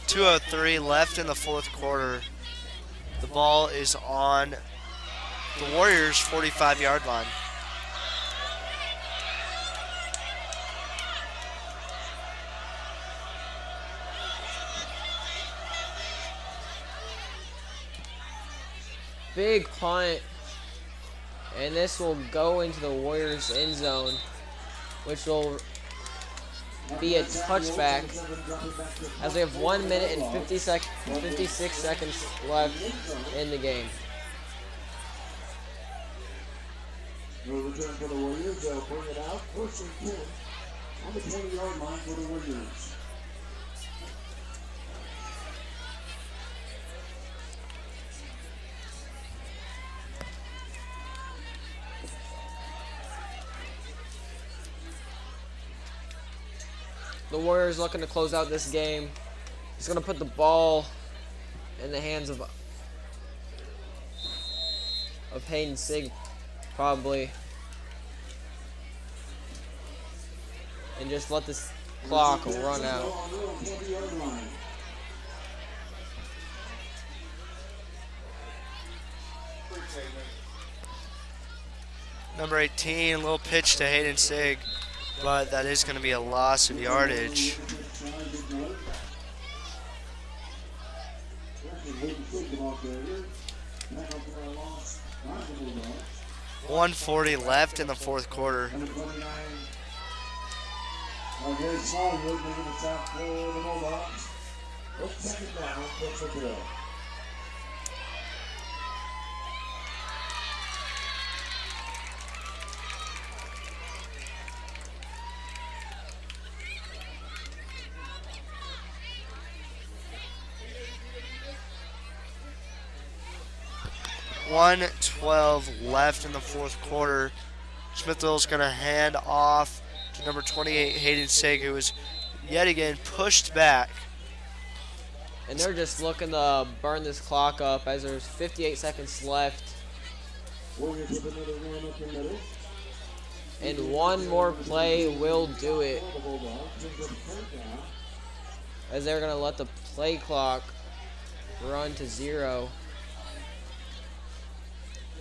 2:03 left in the fourth quarter. The ball is on the Warriors' 45-yard line. Big punt, and this will go into the Warriors' end zone, which will be a touchback, as we have 1 minute and 56 seconds left in the game. No return for the Warriors. They'll bring it out. 1st and 10 on the 20-yard line for the Warriors. The Warriors looking to close out this game. He's going to put the ball in the hands of Hayden Sig, probably. And just let this clock run out. Number 18, a little pitch to Hayden Sig, but that is going to be a loss of yardage. 1:40 left in the fourth quarter. Very small move making the south for the Bulldogs. 2nd down, puts it through. 1:12 left in the fourth quarter. Smithville's going to hand off to number 28, Hayden Sig, who is yet again pushed back. And they're just looking to burn this clock up as there's 58 seconds left. And one more play will do it, as they're going to let the play clock run to 0.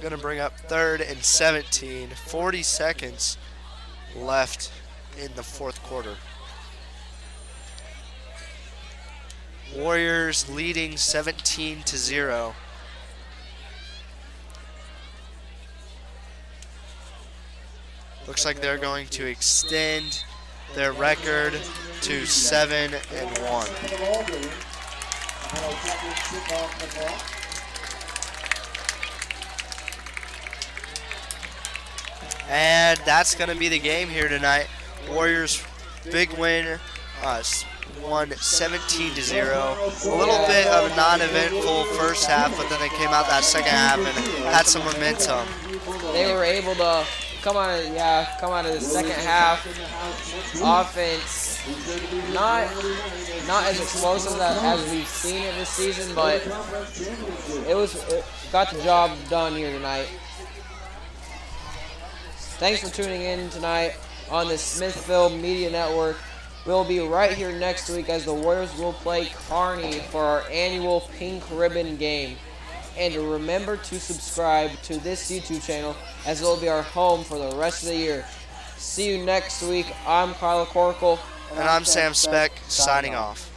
Going to bring up 3rd and 17. 40 seconds left in the fourth quarter. Warriors leading 17-0. Looks like they're going to extend their record to 7-1. And that's going to be the game here tonight. Warriors big win, won 17-0. A little bit of a non-eventful first half, but then they came out that second half and had some momentum. They were able to come out of the second half. Offense not as explosive as we've seen it this season, but it got the job done here tonight. Thanks for tuning in tonight on the Smithville Media Network. We'll be right here next week as the Warriors will play Kearney for our annual Pink Ribbon game. And remember to subscribe to this YouTube channel, as it will be our home for the rest of the year. See you next week. I'm Kyle Corkle. And I'm Sam Speck, signing off.